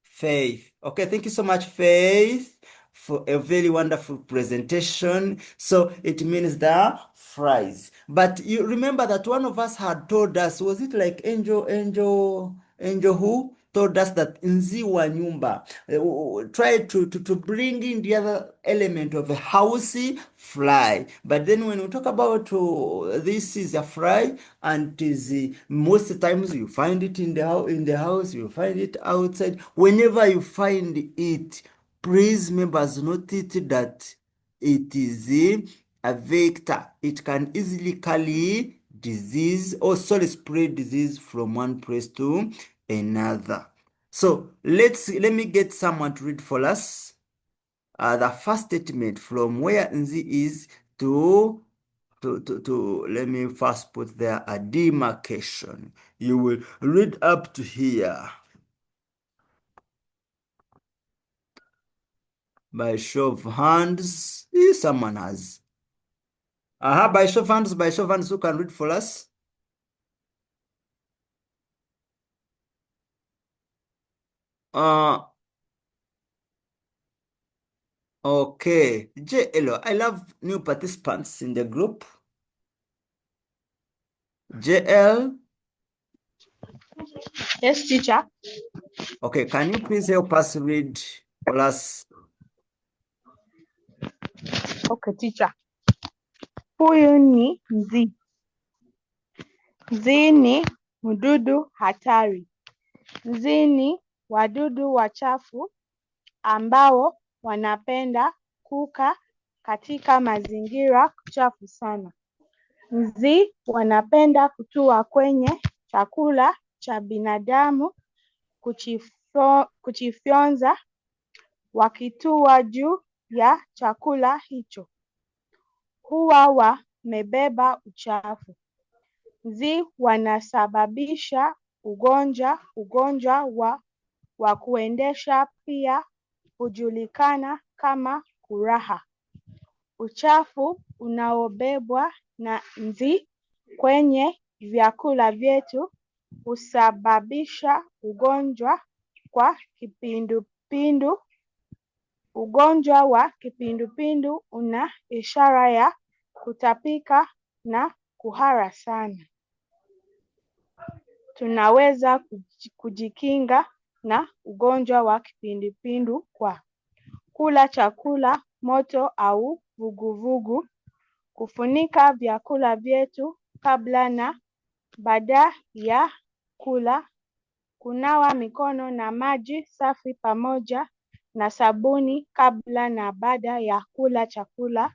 Faith. Okay, thank you so much, Faith, for a very wonderful presentation. So it means the fries. But you remember that one of us had told us, was it like Angel who told us that nzi wa nyumba, try to bring in the other element of a housey fly. But then when we talk about this is a fly, and it is most times you find it in the house, you find it outside. Whenever you find it, please members note it that it is a vector. It can easily carry disease or spread disease from one place to another. So let me get someone to read for us the first statement from where nzi is to let me first put there a demarcation. You will read up to here. By show of hands, if someone has. By show of hands, who can read for us? Okay. JLO, I love new participants in the group. JL. Yes, teacher. Okay, can you please help us read for us? Okay, teacher. Huyu ni nzi. Nzi ni mdudu hatari. Nzi ni wadudu wachafu ambao wanapenda kukaa katika mazingira chafu sana. Nzi wanapenda kutua kwenye chakula cha binadamu, kujifyonza wakitua juu ya chakula hicho. Huwa wamebeba uchafu. Nzi wanasababisha ugonjwa wa kuendesha, pia hujulikana kama kuraha. Uchafu unaobebwa na nzi kwenye vyakula vyetu husababisha ugonjwa wa kipindupindu. Ugonjwa wa kipindupindu una ishara ya kutapika na kuhara sana. Tunaweza kujikinga na ugonjwa wa kipindupindu kwa kula chakula moto au vuguvugu, kufunika vyakula vyetu kabla na baada ya kula, kunawa mikono na maji safi pamoja na sabuni kabla na baada ya kula chakula,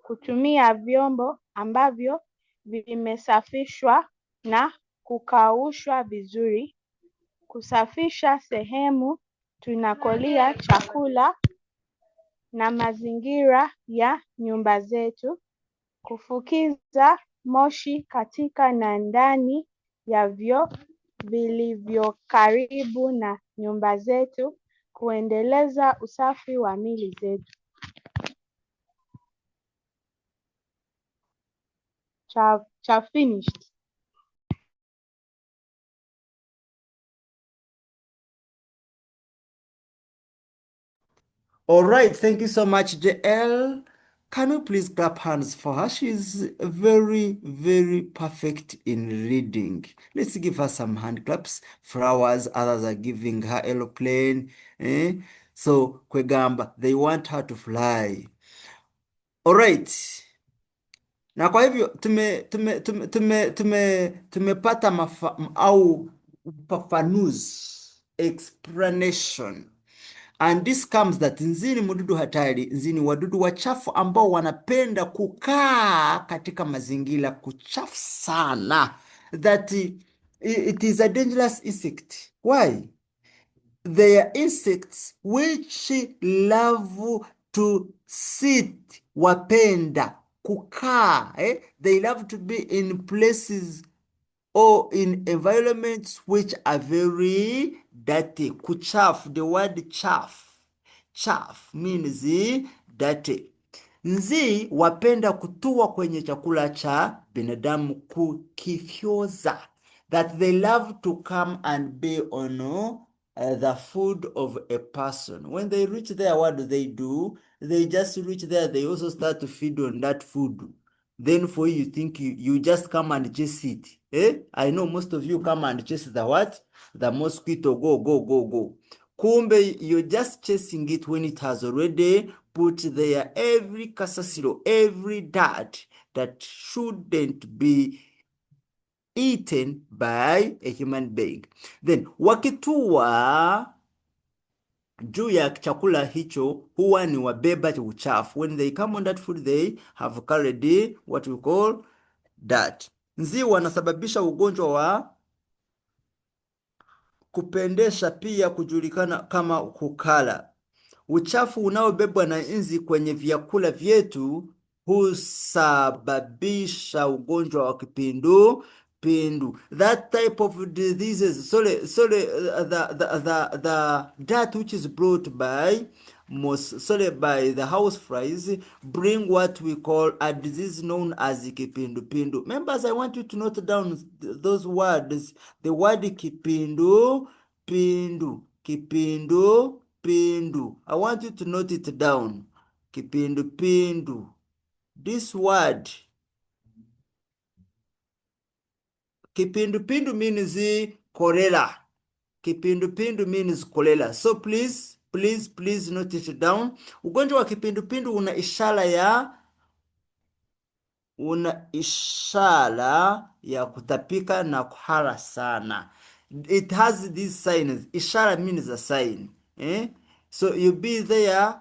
kutumia vyombo ambavyo vimesafishwa na kukaushwa vizuri, kusafisha sehemu tunakolia chakula na mazingira ya nyumba zetu, kufukiza moshi katika na ndani ya vyoo vilivyo karibu na nyumba zetu, kuendeleza usafi wa miili zetu. Finished. All right, thank you so much, JL. Can you please clap hands for her? She's very, very perfect in reading. Let's give her some hand claps. Flowers, others are giving her aeroplane. So, kwegamba, they want her to fly. All right. Na kwa hivyo tumepata au ufafanuzi, explanation. And this comes that nzi ni mdudu hatari. Nzi ni wadudu wachafu ambao wanapenda kukaa katika mazingira kuchafu sana. That it is a dangerous insect. Why? They are insects which love to sit, wapenda kukaa. They love to be in places or in environments which are very dirty. Kuchafu, the word chaff. Chaff means dirty. Nzi wapenda kutua kwenye chakula cha binadamu, kukifyoza. That they love to come and be on the food of a person. When they reach there, what do? They just reach there, they also start to feed on that food. Then for you think you just come and chase it. I know most of you come and chase the what? The mosquito, go. Kumbe, you're just chasing it when it has already put there every kasasiro, every dirt that shouldn't be eaten by a human being. Then wakitua juu ya chakula hicho huwa ni wabeba uchafu. When they come on that food, they have carried what we call dirt. Nzi wanasababisha ugonjwa wa kupendesha, pia kujulikana kama kukala. Uchafu unaobebwa na nzi kwenye vyakula vyetu husababisha ugonjwa wa kipindupindu. That type of diseases, the dirt which is brought by by the house flies bring what we call a disease known as kipindupindu. Members, I want you to note down those words. The word kipindupindu. I want you to note it down. Kipindupindu. This word kipindupindu means cholera. Kipindupindu means cholera. So please note it down. Ugonjwa wa kipindupindu una ishara ya kutapika na kuhara sana. It has these signs. Ishara means a sign. So you'll be there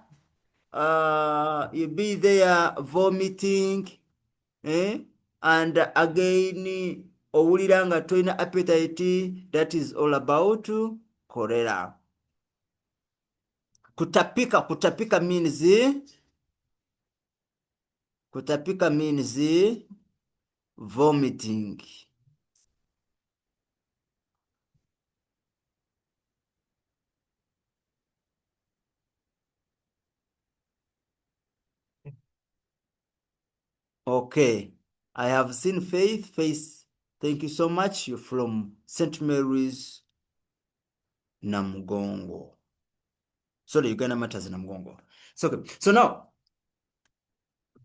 vomiting, and again owulira nga toina appetite. That is all about cholera. Kutapika means vomiting. Okay, I have seen Faith. Thank you so much. You're from St. Mary's Namugongo. Sorry, Uganda Matters Namugongo. So now,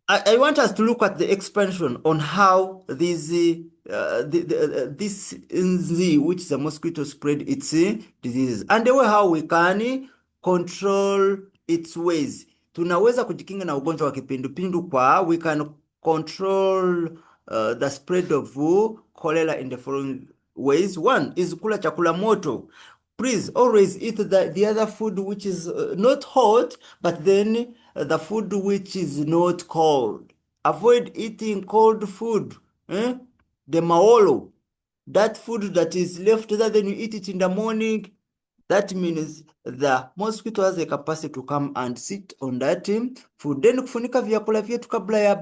I want us to look at the expansion on how this nzi, which is a mosquito, spread its diseases, and the way how we can control its ways. Tunaweza kujikinga na ugonjwa wa kipindupindu we can control the spread of cholera in the following ways. One is kula chakula moto. Please always eat the other food which is not hot, but then the food which is not cold. Avoid eating cold food. The maolo, that food that is left there, then you eat it in the morning. That means the mosquito has a capacity to come and sit on that food. Then kufunika vyakula vyetu kabla ya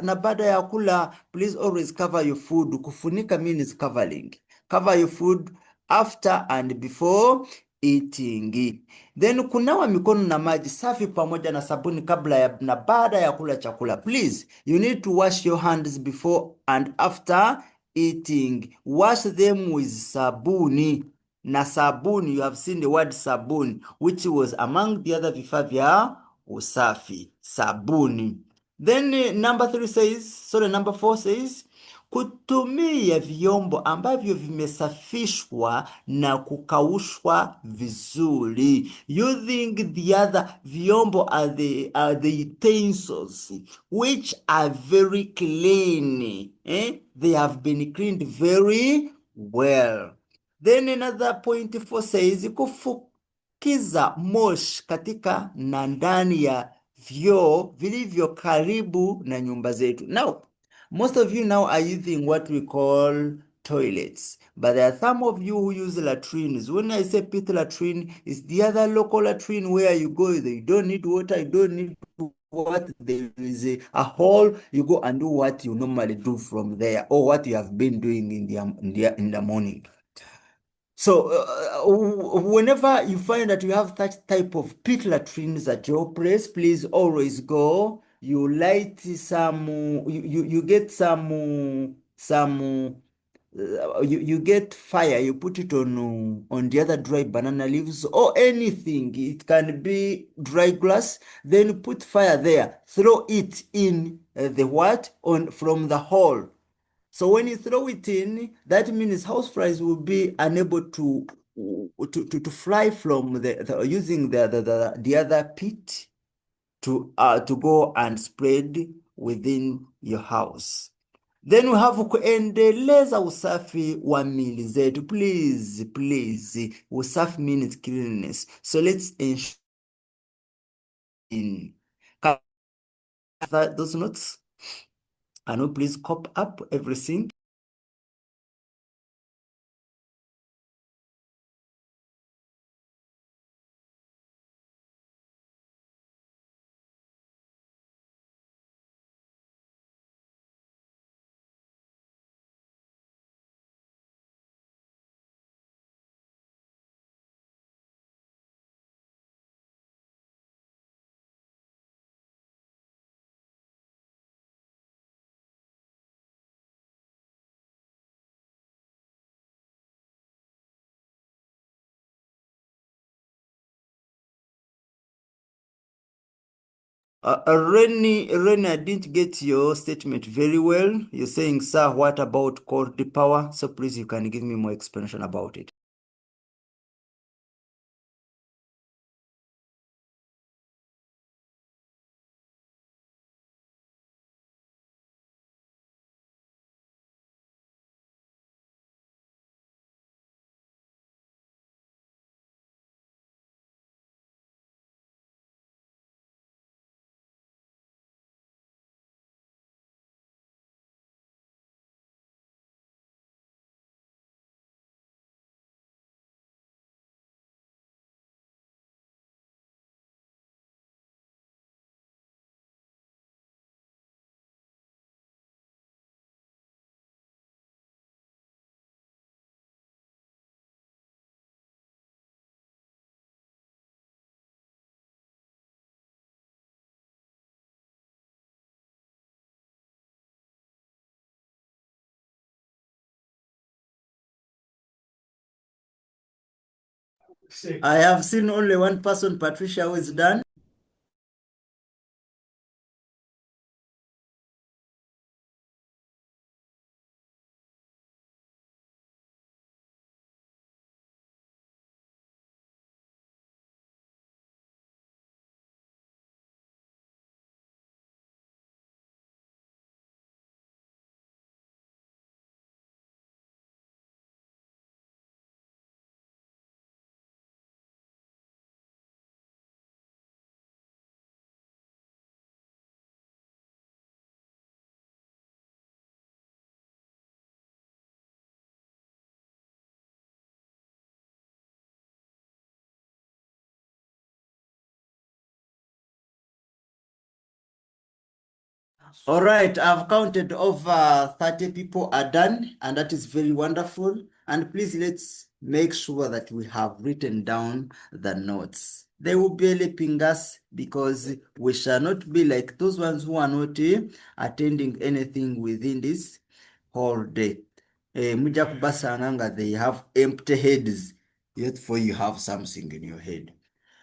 na baada ya kula. Please always cover your food. Kufunika means covering. Cover your food after and before eating. Then kunawa mikono na maji safi pamoja na sabuni kabla na baada ya kula chakula. Please, you need to wash your hands before and after eating. Wash them with sabuni. Na sabuni, you have seen the word sabuni, which was among the other vifaa vya usafi. Sabuni. Then number 4 says kutumia vyombo ambavyo vimesafishwa na kukaushwa vizuri. Using the other vyombo are the utensils which are very clean. They have been cleaned very well. Then another point 4 says kufukiza moshi katika na ndani ya vyoo vilivyo karibu na nyumba zetu. Now, most of you now are using what we call toilets, but there are some of you who use latrines. When I say pit latrine, it's the other local latrine where you go, you don't need water, you don't need what, there is a hole, you go and do what you normally do from there, or what you have been doing in the morning. So whenever you find that you have that type of pit latrines at your place, please always go. You light some, you get you get fire, you put it on the other dry banana leaves or anything. It can be dry grass. Then put fire there, throw it in the what on from the hole. So when you throw it in, that means houseflies will be unable to fly from using the other pit to go and spread within your house. Then we have kuendeleza usafi wa mili zetu. Please, usafi means cleanliness. So let's ensure in those notes. And we please cop up everything. Rennie, I didn't get your statement very well. You're saying, sir, what about cold power? So please, you can give me more explanation about it. I have seen only one person, Patricia, who is done. All right, I've counted over 30 people are done, and that is very wonderful. And please, let's make sure that we have written down the notes. They will be helping us because we shall not be like those ones who are not attending anything within this whole day. Muja kubasanga they have empty heads, yet for you have something in your head.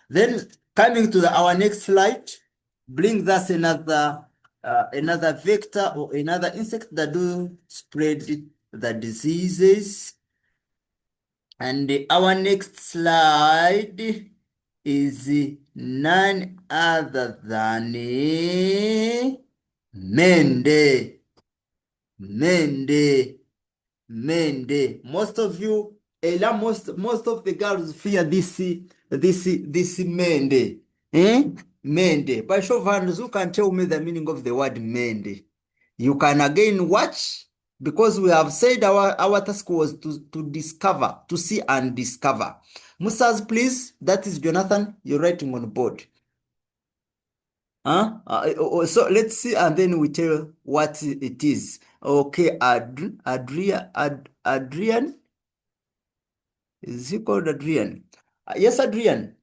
Then coming to our next slide, brings us another another vector or another insect that do spread the diseases. And our next slide is none other than Mende. Mende. Mende. Most of you, most of the girls fear this Mende. Mende. By show of hands, who can tell me the meaning of the word Mende? You can again watch, because we have said our task was to discover, to see and discover. Musas, please. That is Jonathan. You're writing on board. So let's see, and then we tell what it is. Okay, Adrian. Is he called Adrian? Yes, Adrian.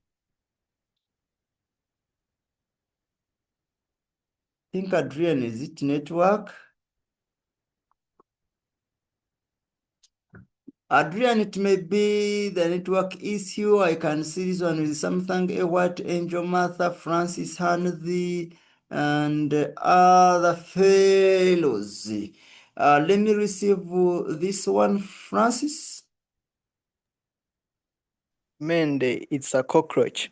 I think Adrian, is it network? Adrian, it may be the network issue. I can see this one with something, Ewart, Angel, Martha, Francis, Hanzi, and other fellows. Let me receive this one, Francis. Mende, it's a cockroach.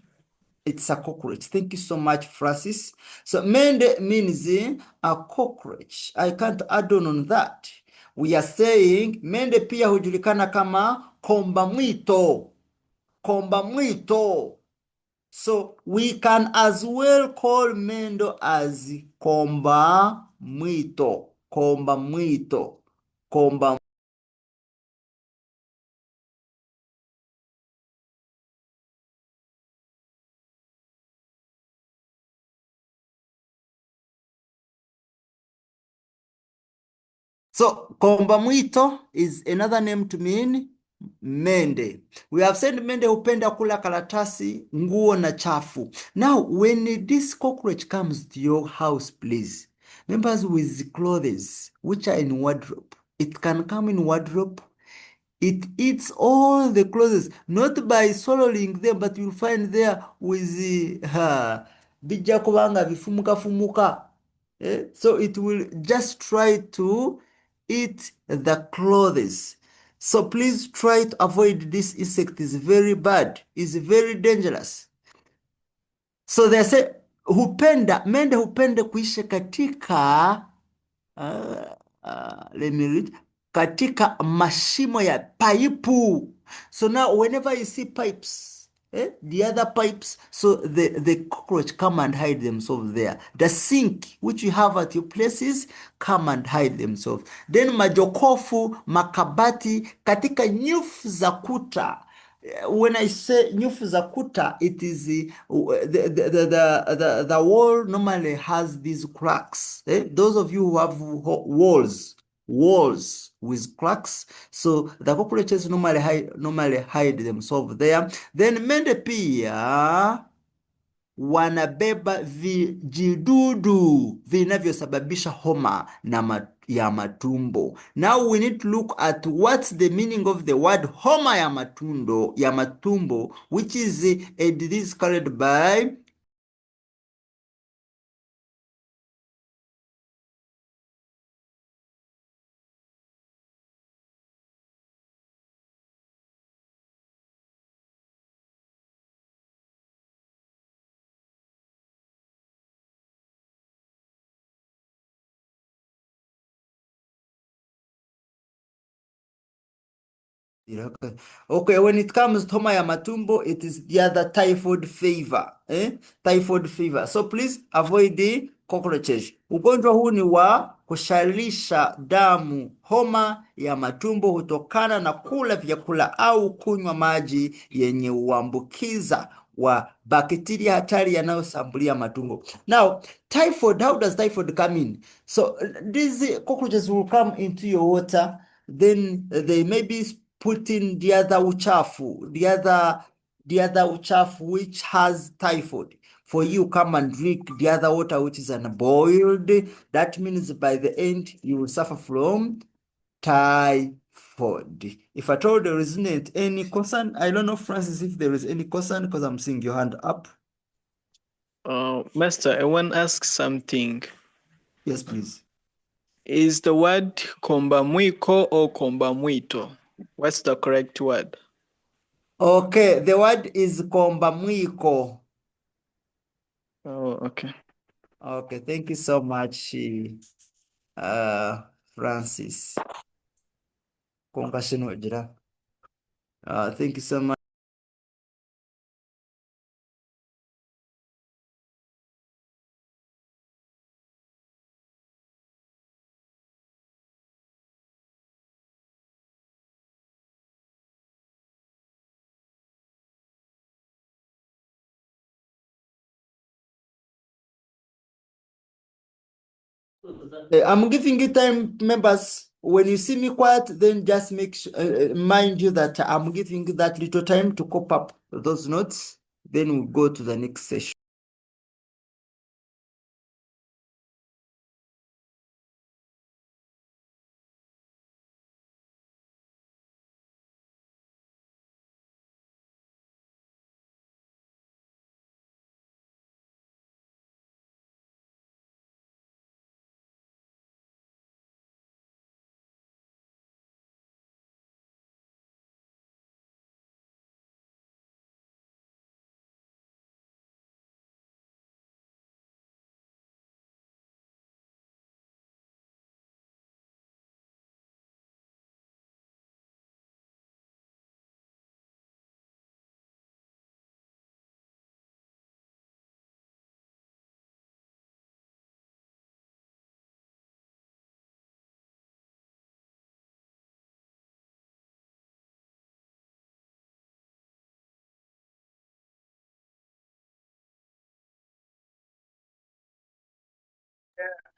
It's a cockroach. Thank you so much, Francis. So mende means a cockroach. I can't add on that. We are saying mende pia hujulikana kama komba mwito. Komba mwito. So we can as well call mendo as komba mwito. Komba mwito. Komba. So komba mwito is another name to mean mende. We have said mende hupenda kula karatasi, nguo na chafu. Now, when this cockroach comes to your house, please, members with clothes which are in wardrobe, it can come in wardrobe. It eats all the clothes, not by swallowing them, but you'll find there with bija kubanga bifumuka fumuka. So it will just try to eat the clothes. So please try to avoid this insect. It's very bad. It's very dangerous. So they say mende hupenda kuishi katika let me read, katika mashimo ya paipu. So now whenever you see pipes, the other pipes, so the cockroach come and hide themselves there. The sink which you have at your places, come and hide themselves. Then majokofu, makabati, katika nyufu za kuta. When I say nyufu za kuta, it is the wall normally has these cracks. Those of you who have walls with cracks, so the cockroaches normally hide themselves there. Then mende pia wanabeba vijidudu vinavyosababisha homa ya matumbo. Now we need to look at what's the meaning of the word homa ya matumbo, which is a disease carried by Okay, when it comes to homa ya matumbo, it is the other typhoid fever. Typhoid fever. So please avoid the cockroaches. Ugonjwa huu ni wa kushalisha damu. Homa ya matumbo hutokana na kula vyakula au kunywa maji yenye uambukiza wa bakteria hatari yanayosambulia matumbo. Now, typhoid, how does typhoid come in? So these cockroaches will come into your water, then they may be putting the other uchafu, the other uchafu which has typhoid. For you, come and drink the other water which is unboiled. That means by the end you will suffer from typhoid. If at all there isn't any concern, I don't know, Francis, if there is any concern, because I'm seeing your hand up. Master, I want to ask something. Yes, please. Is the word kombamwiko or kombamwito? What's the correct word? Okay, the word is kombamwiko. Oh, okay. Okay, thank you so much, Francis. Thank you so much. I'm giving you time, members. When you see me quiet, then just make mind you that I'm giving you that little time to cop up those notes. Then we'll go to the next session.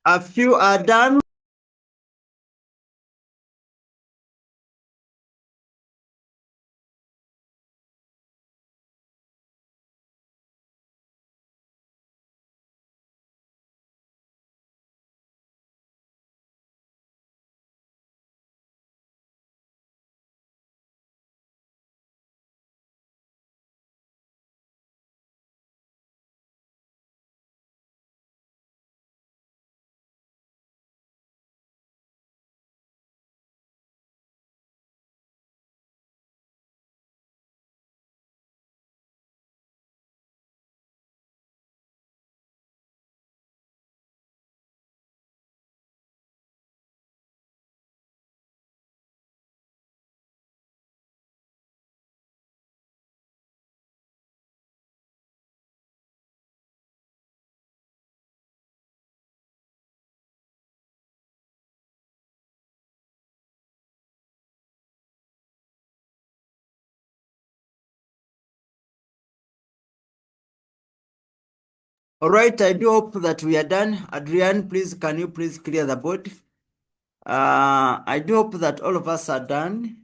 A few are done. All right, I do hope that we are done. Adrian, please, can you please clear the board? I do hope that all of us are done.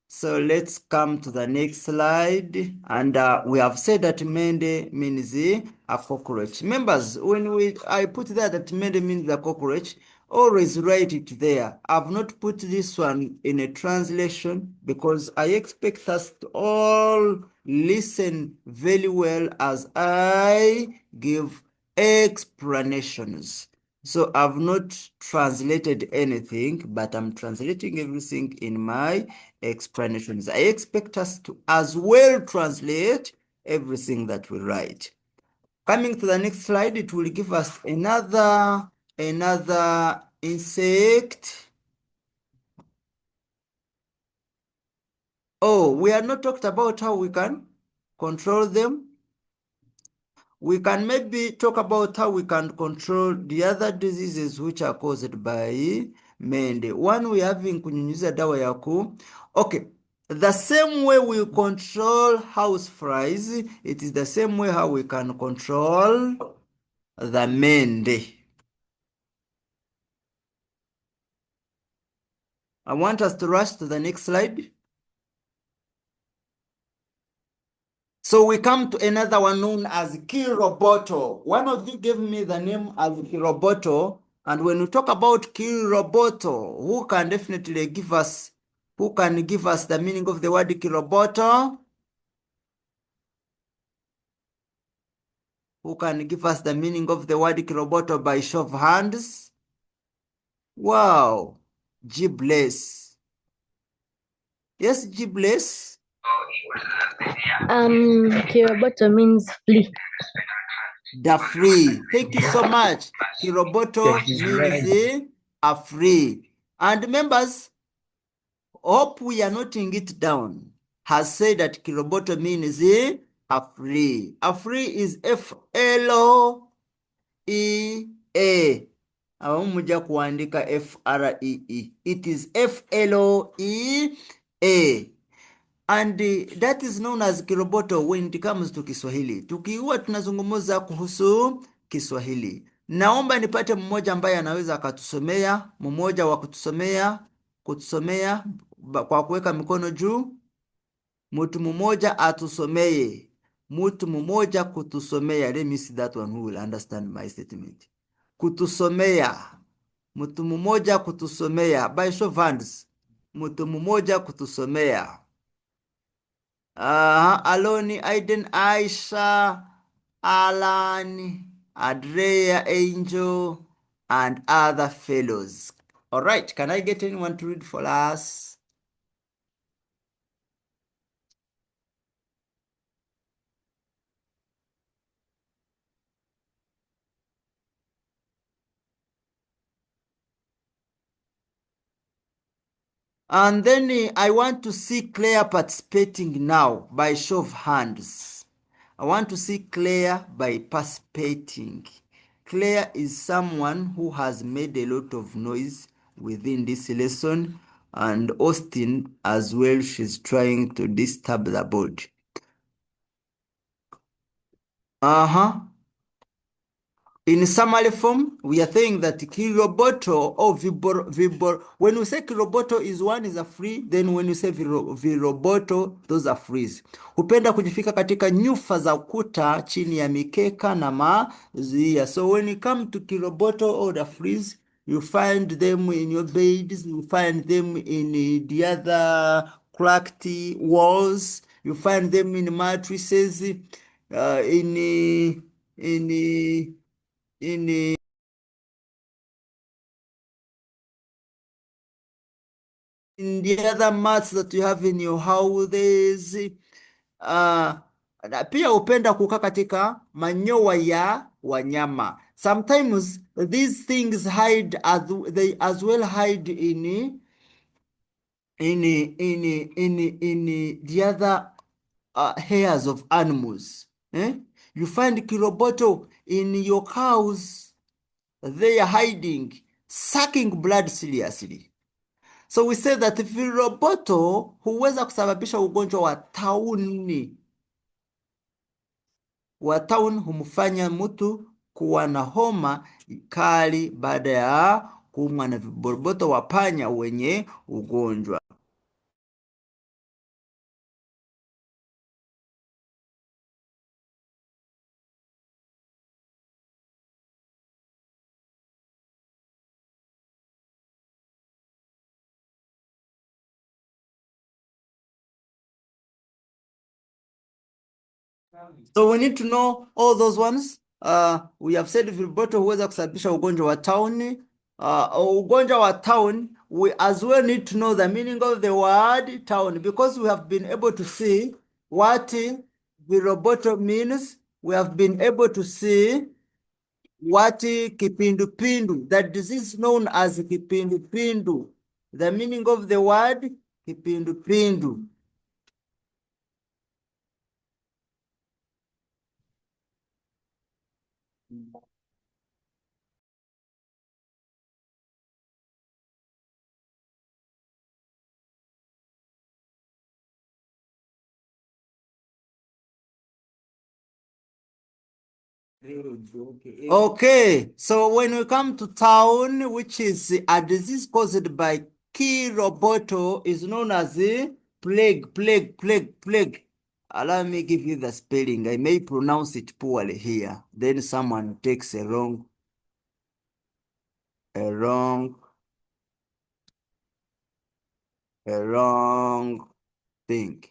So let's come to the next slide. And we have said that mende means a cockroach. Members, when I put there that mende means a cockroach, always write it there. I've not put this one in a translation because I expect us to all listen very well as I give explanations. So I've not translated anything, but I'm translating everything in my explanations. I expect us to as well translate everything that we write. Coming to the next slide, it will give us another insect. Oh, we are not talked about how we can control them. We can maybe talk about how we can control the other diseases which are caused by mende. One, we having kunyunyiza dawa ya okay, the same way we control house flies, it is the same way how we can control the mende. I want us to rush to the next slide. So we come to another one known as Kiroboto. One of you gave me the name as Kiroboto. And when we talk about Kiroboto, who can give us the meaning of the word Kiroboto? Who can give us the meaning of the word Kiroboto by show of hands? Wow. Gibless. Yes, gibless. Kiroboto means flea. The free. Thank you so much. Kiroboto means a free. And members, hope we are noting it down. Has said that Kiroboto means a free. A free is F-L-O-E-A. Muja kuandika F-R-E-E. It is F-L-O-E-A. And that is known as Kiroboto when it comes to Kiswahili. Tukiwa tunazungumza kuhusu Kiswahili. Naomba nipate mmoja ambaye anaweza akatusomea, mmoja wa kutusomea kwa kuweka mikono juu. Mtu mmoja atusomee. Mtu mmoja kutusomea. Let me see that one who will understand my statement. Kutusomea. Mtu mmoja kutusomea. By show of hands. Mtu mmoja kutusomea. Aloni, Aiden, Aisha, Alan, Andrea, Angel, and other fellows. All right, can I get anyone to read for us? And then I want to see Claire participating now by show of hands. I want to see Claire by participating. Claire is someone who has made a lot of noise within this lesson, and Austin as well, she's trying to disturb the board. In summary form, we are saying that kiroboto or vibor. When we say kiroboto is one is a free, then when you say viroboto, those are frees. Hupenda kujifika katika nyufa za ukuta chini ya mikeka na mazuia. So when you come to kiroboto or the frees, you find them in your beds, you find them in the other cracked walls, you find them in mattresses, in the other mats that you have in your houses. Na pia hupenda kukaa katika manyoya ya wanyama. Sometimes these things hide they as well hide in the other hairs of animals. You find kiroboto in your cows. They are hiding, sucking blood seriously. So we say that viroboto huweza kusababisha ugonjwa wa tauni. Wa tauni humfanya mtu kuwa na homa kali baada ya kuumwa na viroboto wa panya wenye ugonjwa. So we need to know all those ones. We have said viroboto huweza kusababisha ugonjwa wa tauni. Ugonjwa wa town, we as well need to know the meaning of the word town, because we have been able to see what viroboto means. We have been able to see what kipindupindu, that disease known as kipindupindu. The meaning of the word kipindupindu. Okay, so when we come to town, which is a disease caused by kiroboto, is known as plague. Allow me give you the spelling. I may pronounce it poorly here. Then someone takes a wrong thing.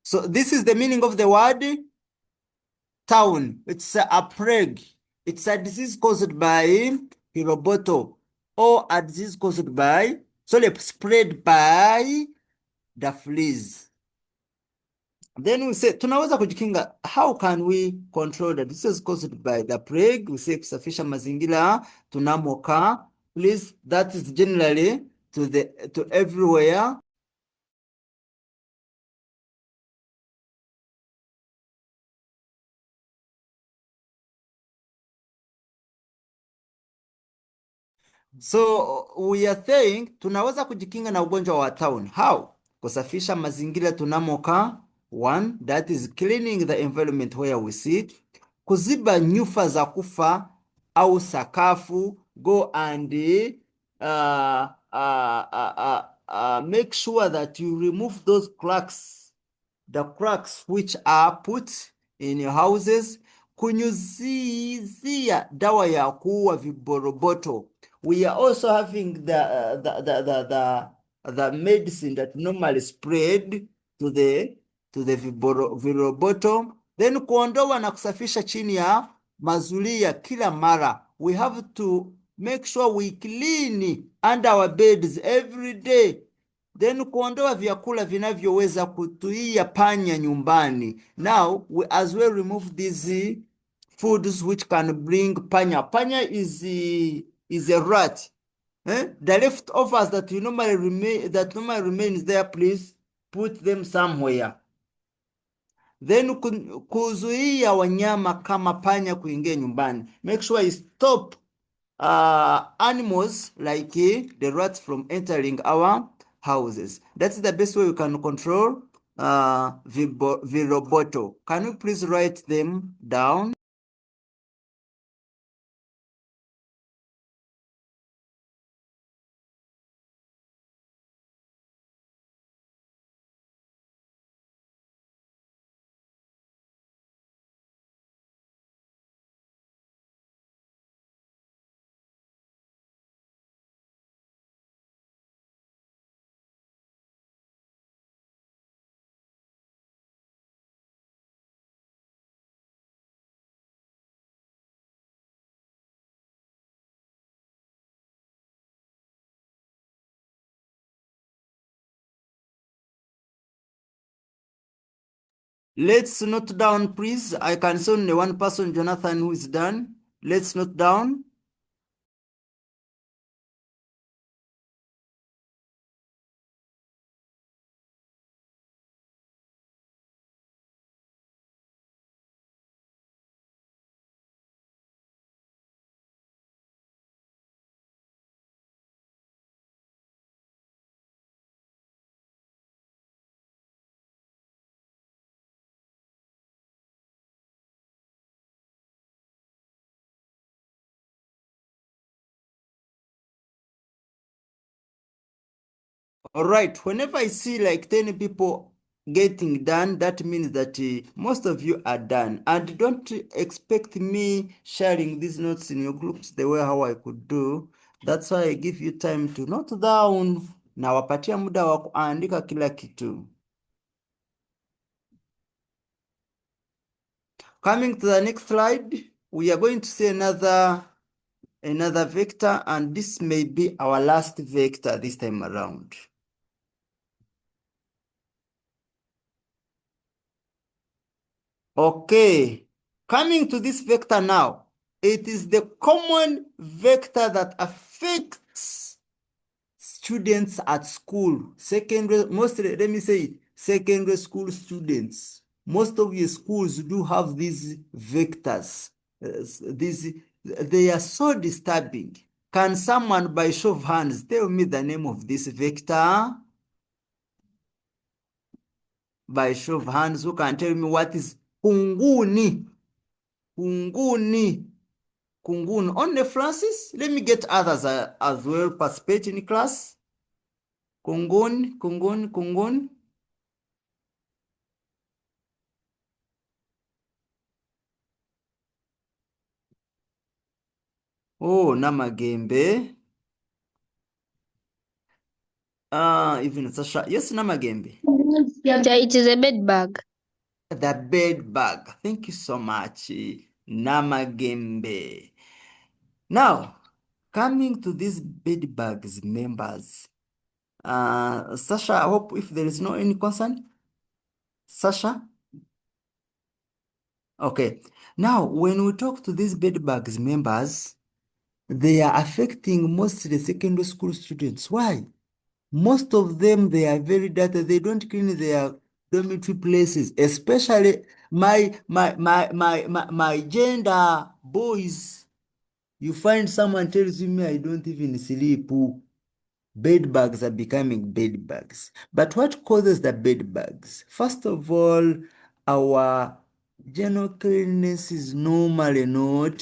So this is the meaning of the word town. It's a plague. It's a disease caused by Hiroboto, or a disease caused by, sorry, spread by the fleas. Then we say, tunaweza kujikinga. How can we control that? This is caused by the plague. We say kusafisha mazingira tunamokaa. Please, that is generally to everywhere. So we are saying tunaweza kujikinga na ugonjwa wa town. How? Kusafisha mazingira tunamokaa. One, that is cleaning the environment where we sit. Kuziba nyufa za kufa au sakafu. Go and make sure that you remove those cracks, the cracks which are put in your houses. Kunyunyizia dawa ya kuua viboroboto. We are also having the medicine that normally spread to the viroboto. Then kuondoa na kusafisha chini ya mazulia kila mara. We have to make sure we clean under our beds every day. Then kuondoa vyakula vinavyoweza kutuia panya nyumbani. Now we as well remove these foods which can bring panya. Panya is a rat. The leftovers that normally remains there, please put them somewhere. Then kuzuia wanyama kama panya kuingia nyumbani. Make sure you stop animals like the rats from entering our houses. That's the best way we can control viroboto. Can you please write them down? Let's note down, please. I can see only one person, Jonathan, who is done. Let's note down. All right, whenever I see like 10 people getting done, that means that most of you are done. And don't expect me sharing these notes in your groups the way how I could do. That's why I give you time to note down. Na wapatia muda wa kuandika kila kitu. Coming to the next slide, we are going to see another vector, and this may be our last vector this time around. Okay, coming to this vector now, it is the common vector that affects students at school. Mostly, let me say it, secondary school students. Most of your schools do have these vectors. They are so disturbing. Can someone by show of hands tell me the name of this vector? By show of hands, who can tell me what is kunguni? Kunguni. Kunguni. Only Francis? Let me get others as well participate in class. Kunguni, kunguni, kunguni. Oh, namagembe. Even Sasha. Yes, Namagembe. Teacher, it is a bed bug. The bed bug. Thank you so much, Namagembe. Now, coming to these bed bugs members. Sasha, I hope if there is no any concern. Sasha? Okay. Now, when we talk to these bed bugs members, they are affecting mostly secondary school students. Why? Most of them, they are very dirty. They don't clean their dormitory places, especially my gender boys. You find someone tells me I don't even sleep. Bed bugs are becoming bed bugs. But what causes the bed bugs? First of all, our general cleanliness is normally not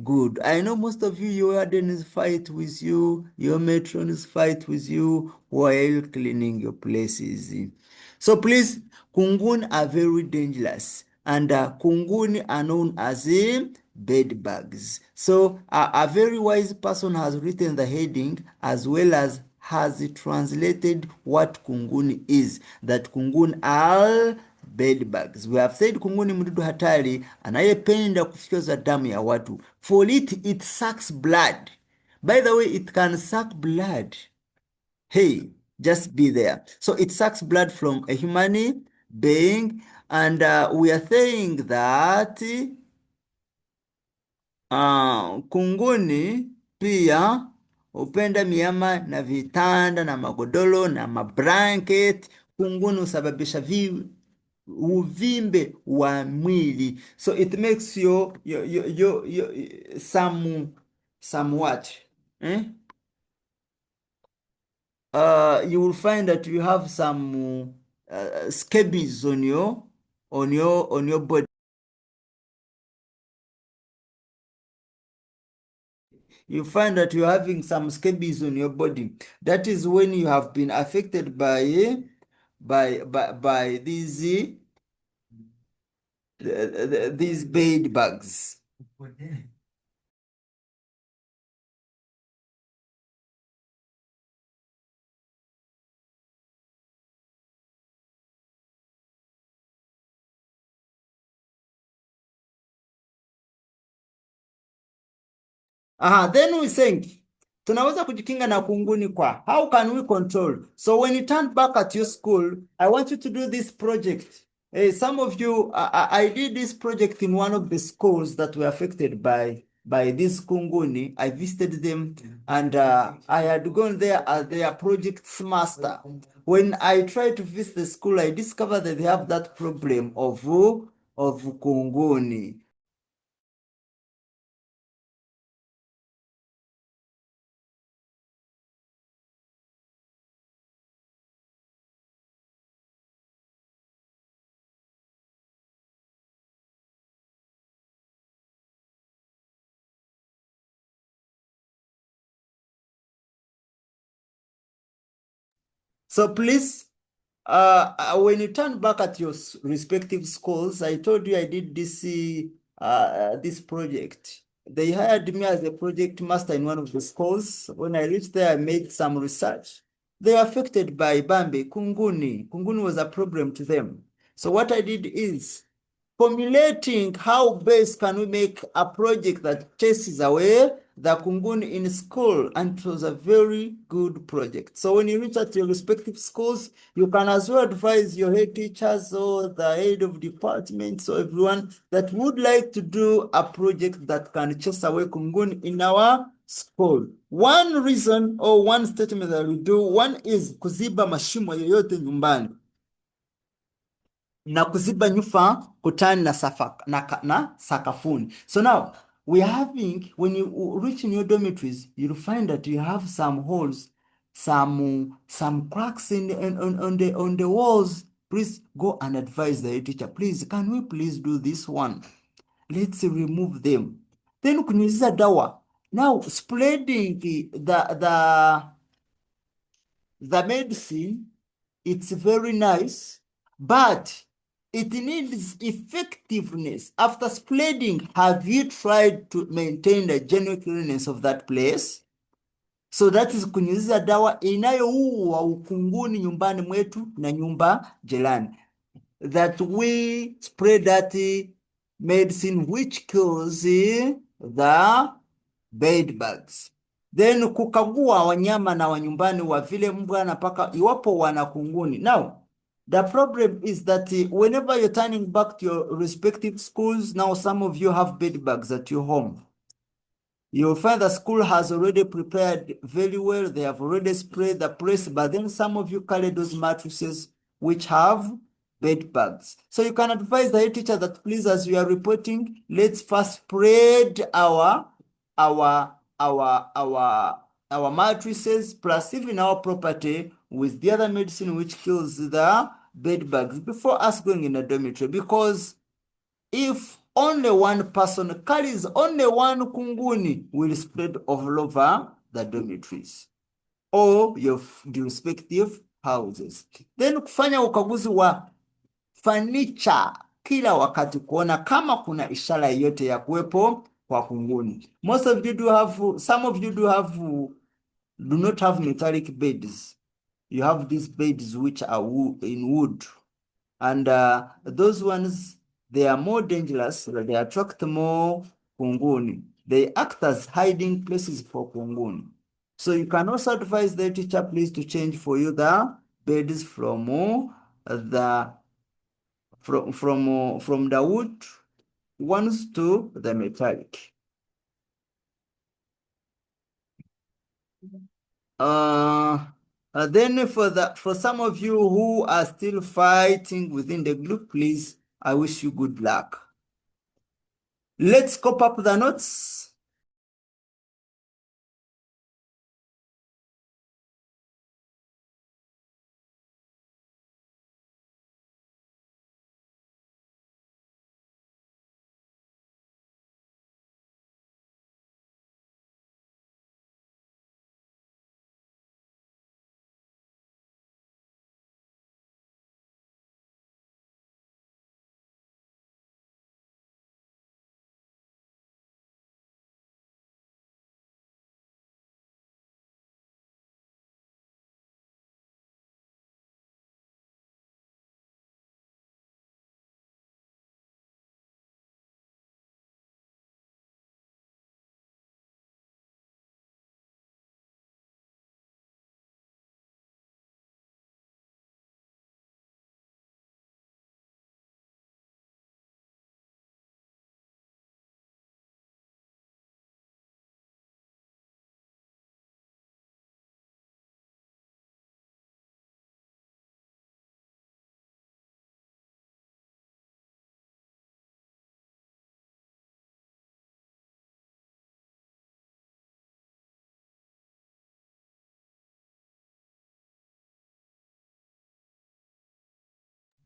good. I know most of you, your wardens fight with you, your matrons fight with you while cleaning your places. So please, kunguni are very dangerous, and kunguni are known as bed bugs. So a very wise person has written the heading as well as has translated what kunguni is. That kunguni are bed bugs. We have said kunguni mdudu hatari anayependa kufyonza damu ya watu. For it sucks blood. By the way, it can suck blood. Hey, just be there. So it sucks blood from a human being, and we are saying that kunguni pia hupenda miama na vitanda na magodoro na mablanket. Kunguni husababisha uvimbe wa mwili, so it makes some what you will find that you have some scabies on your body. You find that you're having some scabies on your body. That is when you have been affected by these bed bugs. Then we think tunaweza kujikinga na kunguni kwa. How can we control? So when you turn back at your school, I want you to do this project. Some of you, I did this project in one of the schools that were affected by this kunguni. I visited them, and I had gone there as their project master. When I tried to visit the school, I discovered that they have that problem of kunguni. So please, when you turn back at your respective schools, I told you I did this project. They hired me as a project master in one of the schools. When I reached there, I made some research. They were affected by Bambi, Kunguni. Kunguni was a problem to them. So what I did is formulating how best can we make a project that chases away the kunguni in school, and it was a very good project. So when you reach at your respective schools, you can as well advise your head teachers or the head of departments or everyone that would like to do a project that can chase away kunguni in our school. One reason or one statement that we do, one is kuziba mashimo yoyote nyumbani na kuziba nyufa kutani na sakafuni. So now we are having, when you reach in your dormitories, you'll find that you have some holes, some cracks on the walls. Please go and advise the teacher. Please, can we please do this one? Let's remove them. Then kunyunyiza dawa. Now spreading the medicine, it's very nice, but it needs effectiveness. After spreading, have you tried to maintain the general cleanliness of that place? So that is kunyunyiza dawa inayoua ukunguni nyumbani mwetu na nyumba jirani. That we spray that medicine which kills the bed bugs. Then kukagua wanyama na wanyumbani wa vile mbwa na paka iwapo wana kunguni. Now, the problem is that whenever you're turning back to your respective schools, now some of you have bed bugs at your home. You'll find the school has already prepared very well. They have already sprayed the place, but then some of you carry those mattresses which have bed bugs. So you can advise the head teacher that please, as we are reporting, let's first spread our mattresses plus even our property with the other medicine which kills the bed bugs before us going in a dormitory, because if only one person carries only one kunguni, will spread all over the dormitories or your respective houses. Then kufanya ukaguzi wa furniture kila wakati kuona kama kuna ishara yoyote ya kuwepo kwa kunguni. Most of you do have, some of you do not have metallic beds. You have these beds which are in wood, and those ones, they are more dangerous. They attract more kunguni. They act as hiding places for kunguni. So you can also advise the teacher please to change for you the beds from the wood ones to the metallic. Then for some of you who are still fighting within the group, please, I wish you good luck. Let's copy up the notes.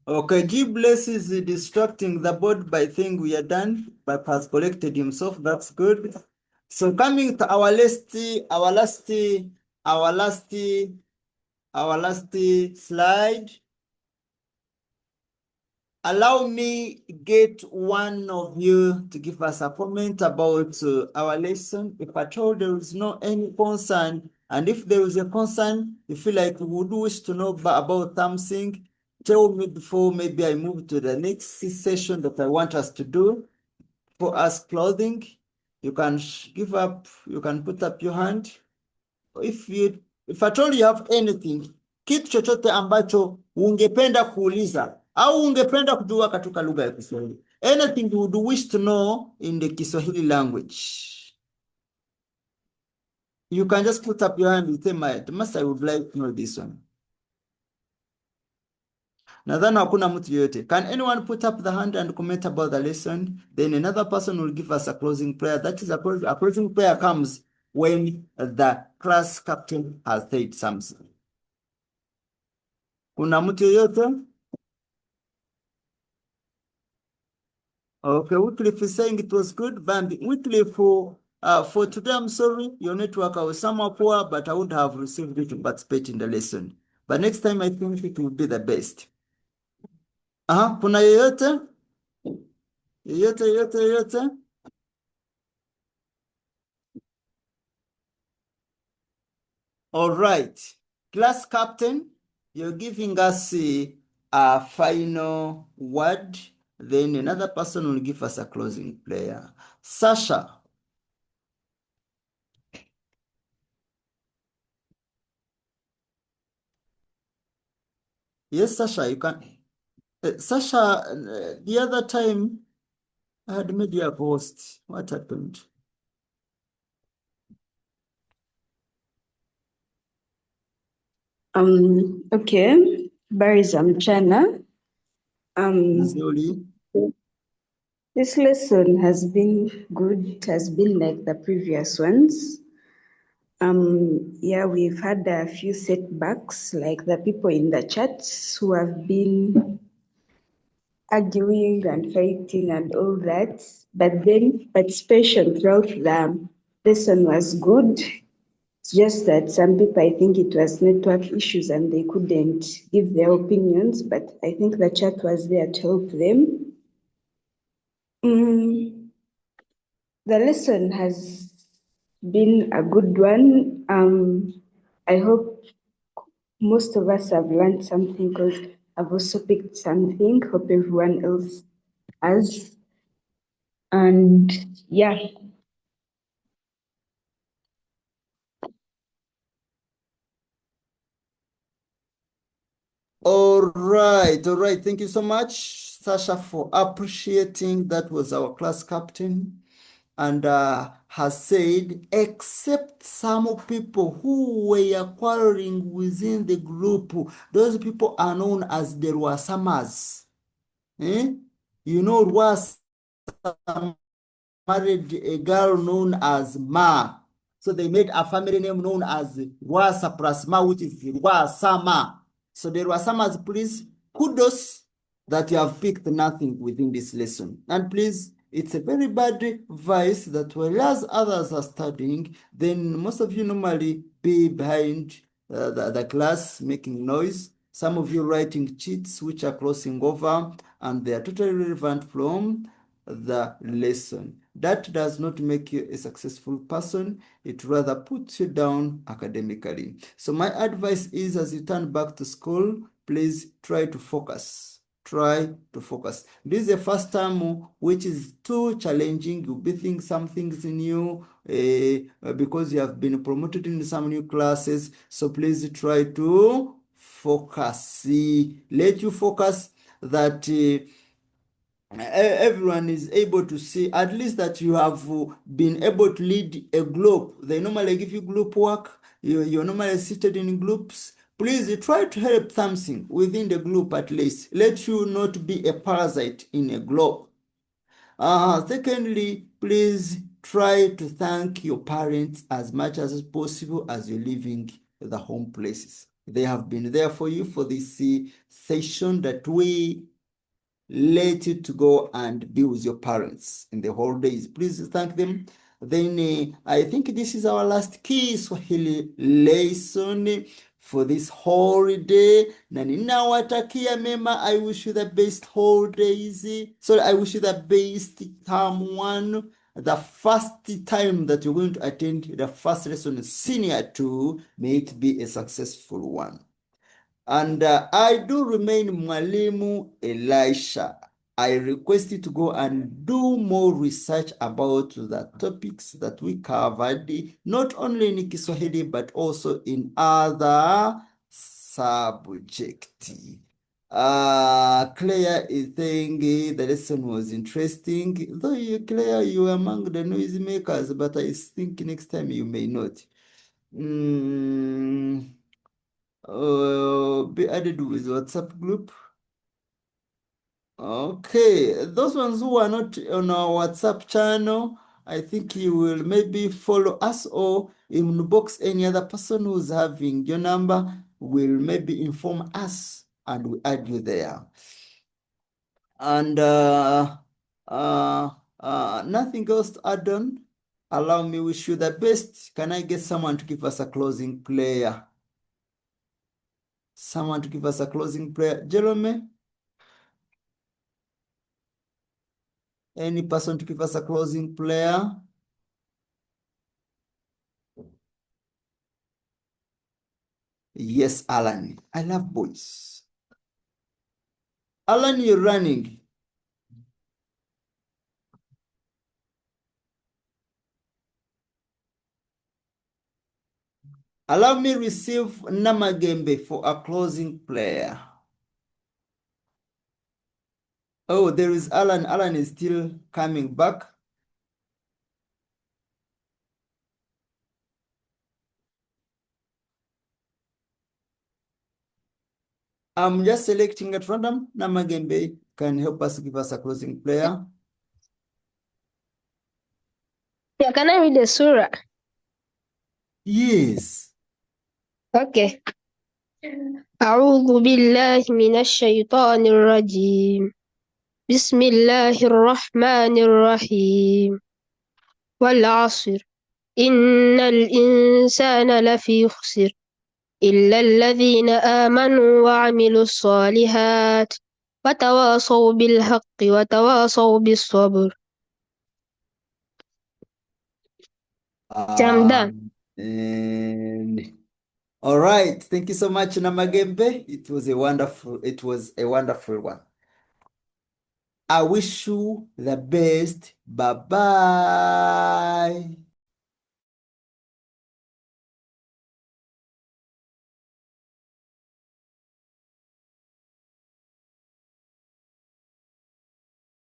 Okay, G Bless is distracting the board by saying we are done, but has collected himself. That's good. So coming to our last slide. Allow me get one of you to give us a comment about our lesson. If at all there is no any concern, and if there is a concern, you feel like you would wish to know about something, tell me before maybe I move to the next session that I want us to do. For us clothing, you can give up, you can put up your hand. If at all you have anything, kitu chochote ambacho ungependa kuuliza au ungependa kujua katika lugha ya Kiswahili. Anything you would wish to know in the Kiswahili language. You can just put up your hand and say, Master, I would like to know this one. Nadhani hakuna mtu yoyote. Can anyone put up the hand and comment about the lesson? Then another person will give us a closing prayer. That is a closing prayer comes when the class captain has said something. Kuna mtu yoyote? Okay, Wycliffe is saying it was good. Bambi, Wycliffe, for today, I'm sorry, your network was somewhat poor, but I would have received you to participate in the lesson. But next time, I think it will be the best. Kuna yoyote? Yoyote? All right. Class captain, you're giving us a final word. Then another person will give us a closing prayer. Sasha. Yes, Sasha, you can. Sasha, the other time I had made you a host. What happened? Okay. Habari za mchana. Nzuri. This lesson has been good. It has been like the previous ones. Yeah, we've had a few setbacks, like the people in the chats who have been arguing and fighting and all that. But then participation throughout the lesson was good. It's just that some people, I think it was network issues and they couldn't give their opinions, but I think the chat was there to help them. The lesson has been a good one. I hope most of us have learned something because I've also picked something. Hope everyone else has. And yeah. All right. Thank you so much, Sasha, for appreciating. That was our class captain. And has said, except some people who were quarreling within the group, those people are known as the Rwasamas. You know, Rwasa married a girl known as Ma. So they made a family name known as Rwasa plus Ma, which is Rwasama. So the Rwasamas, please, kudos that you have picked nothing within this lesson. And please, it's a very bad advice that whereas others are studying, then most of you normally be behind the class making noise. Some of you writing cheats which are crossing over and they are totally relevant from the lesson. That does not make you a successful person. It rather puts you down academically. So my advice is, as you turn back to school, please try to focus. Try to focus. This is the first time which is too challenging. You'll be thinking some things new because you have been promoted in some new classes. So please try to focus. Let you focus that everyone is able to see at least that you have been able to lead a group. They normally give you group work. You're normally seated in groups. Please try to help something within the group at least. Let you not be a parasite in a group. Secondly, please try to thank your parents as much as possible as you're leaving the home places. They have been there for you for this session that we let you to go and be with your parents in the holidays. Please thank them. Then I think this is our last Kiswahili lesson for this holiday. Na ninawatakia mema. I wish you the best holidays. So I wish you the best term one. The first time that you're going to attend the first lesson, senior 2, may it be a successful one. And I do remain Mwalimu Elisha. I request you to go and do more research about the topics that we covered, not only in Kiswahili, but also in other subjects. Claire is saying the lesson was interesting. Though Claire, you are among the noisemakers, but I think next time you may not. Be added with WhatsApp group. Okay, those ones who are not on our WhatsApp channel, I think you will maybe follow us or inbox any other person who's having your number, will maybe inform us and we add you there. And nothing else to add on. Allow me wish you the best. Can I get someone to give us a closing prayer? Someone to give us a closing prayer. Jeremy? Any person to give us a closing prayer? Yes, Alan. I love boys. Alan, you're running. Allow me receive Namagembe for a closing prayer. Oh, there is Alan. Alan is still coming back. I'm just selecting at random. Namagembe can help us give us a closing prayer. Yeah, can I read the surah? Yes. Okay. أعوذ بالله من الشيطان الرجيم بسم الله الرحمن الرحيم والعصر إن الإنسان لفي خسر إلا الذين آمنوا وعملوا الصالحات وتواصوا بالحق وتواصوا بالصبر. I'm done. And all right. Thank you so much, Namagembe. It was a wonderful one. I wish you the best. Bye-bye.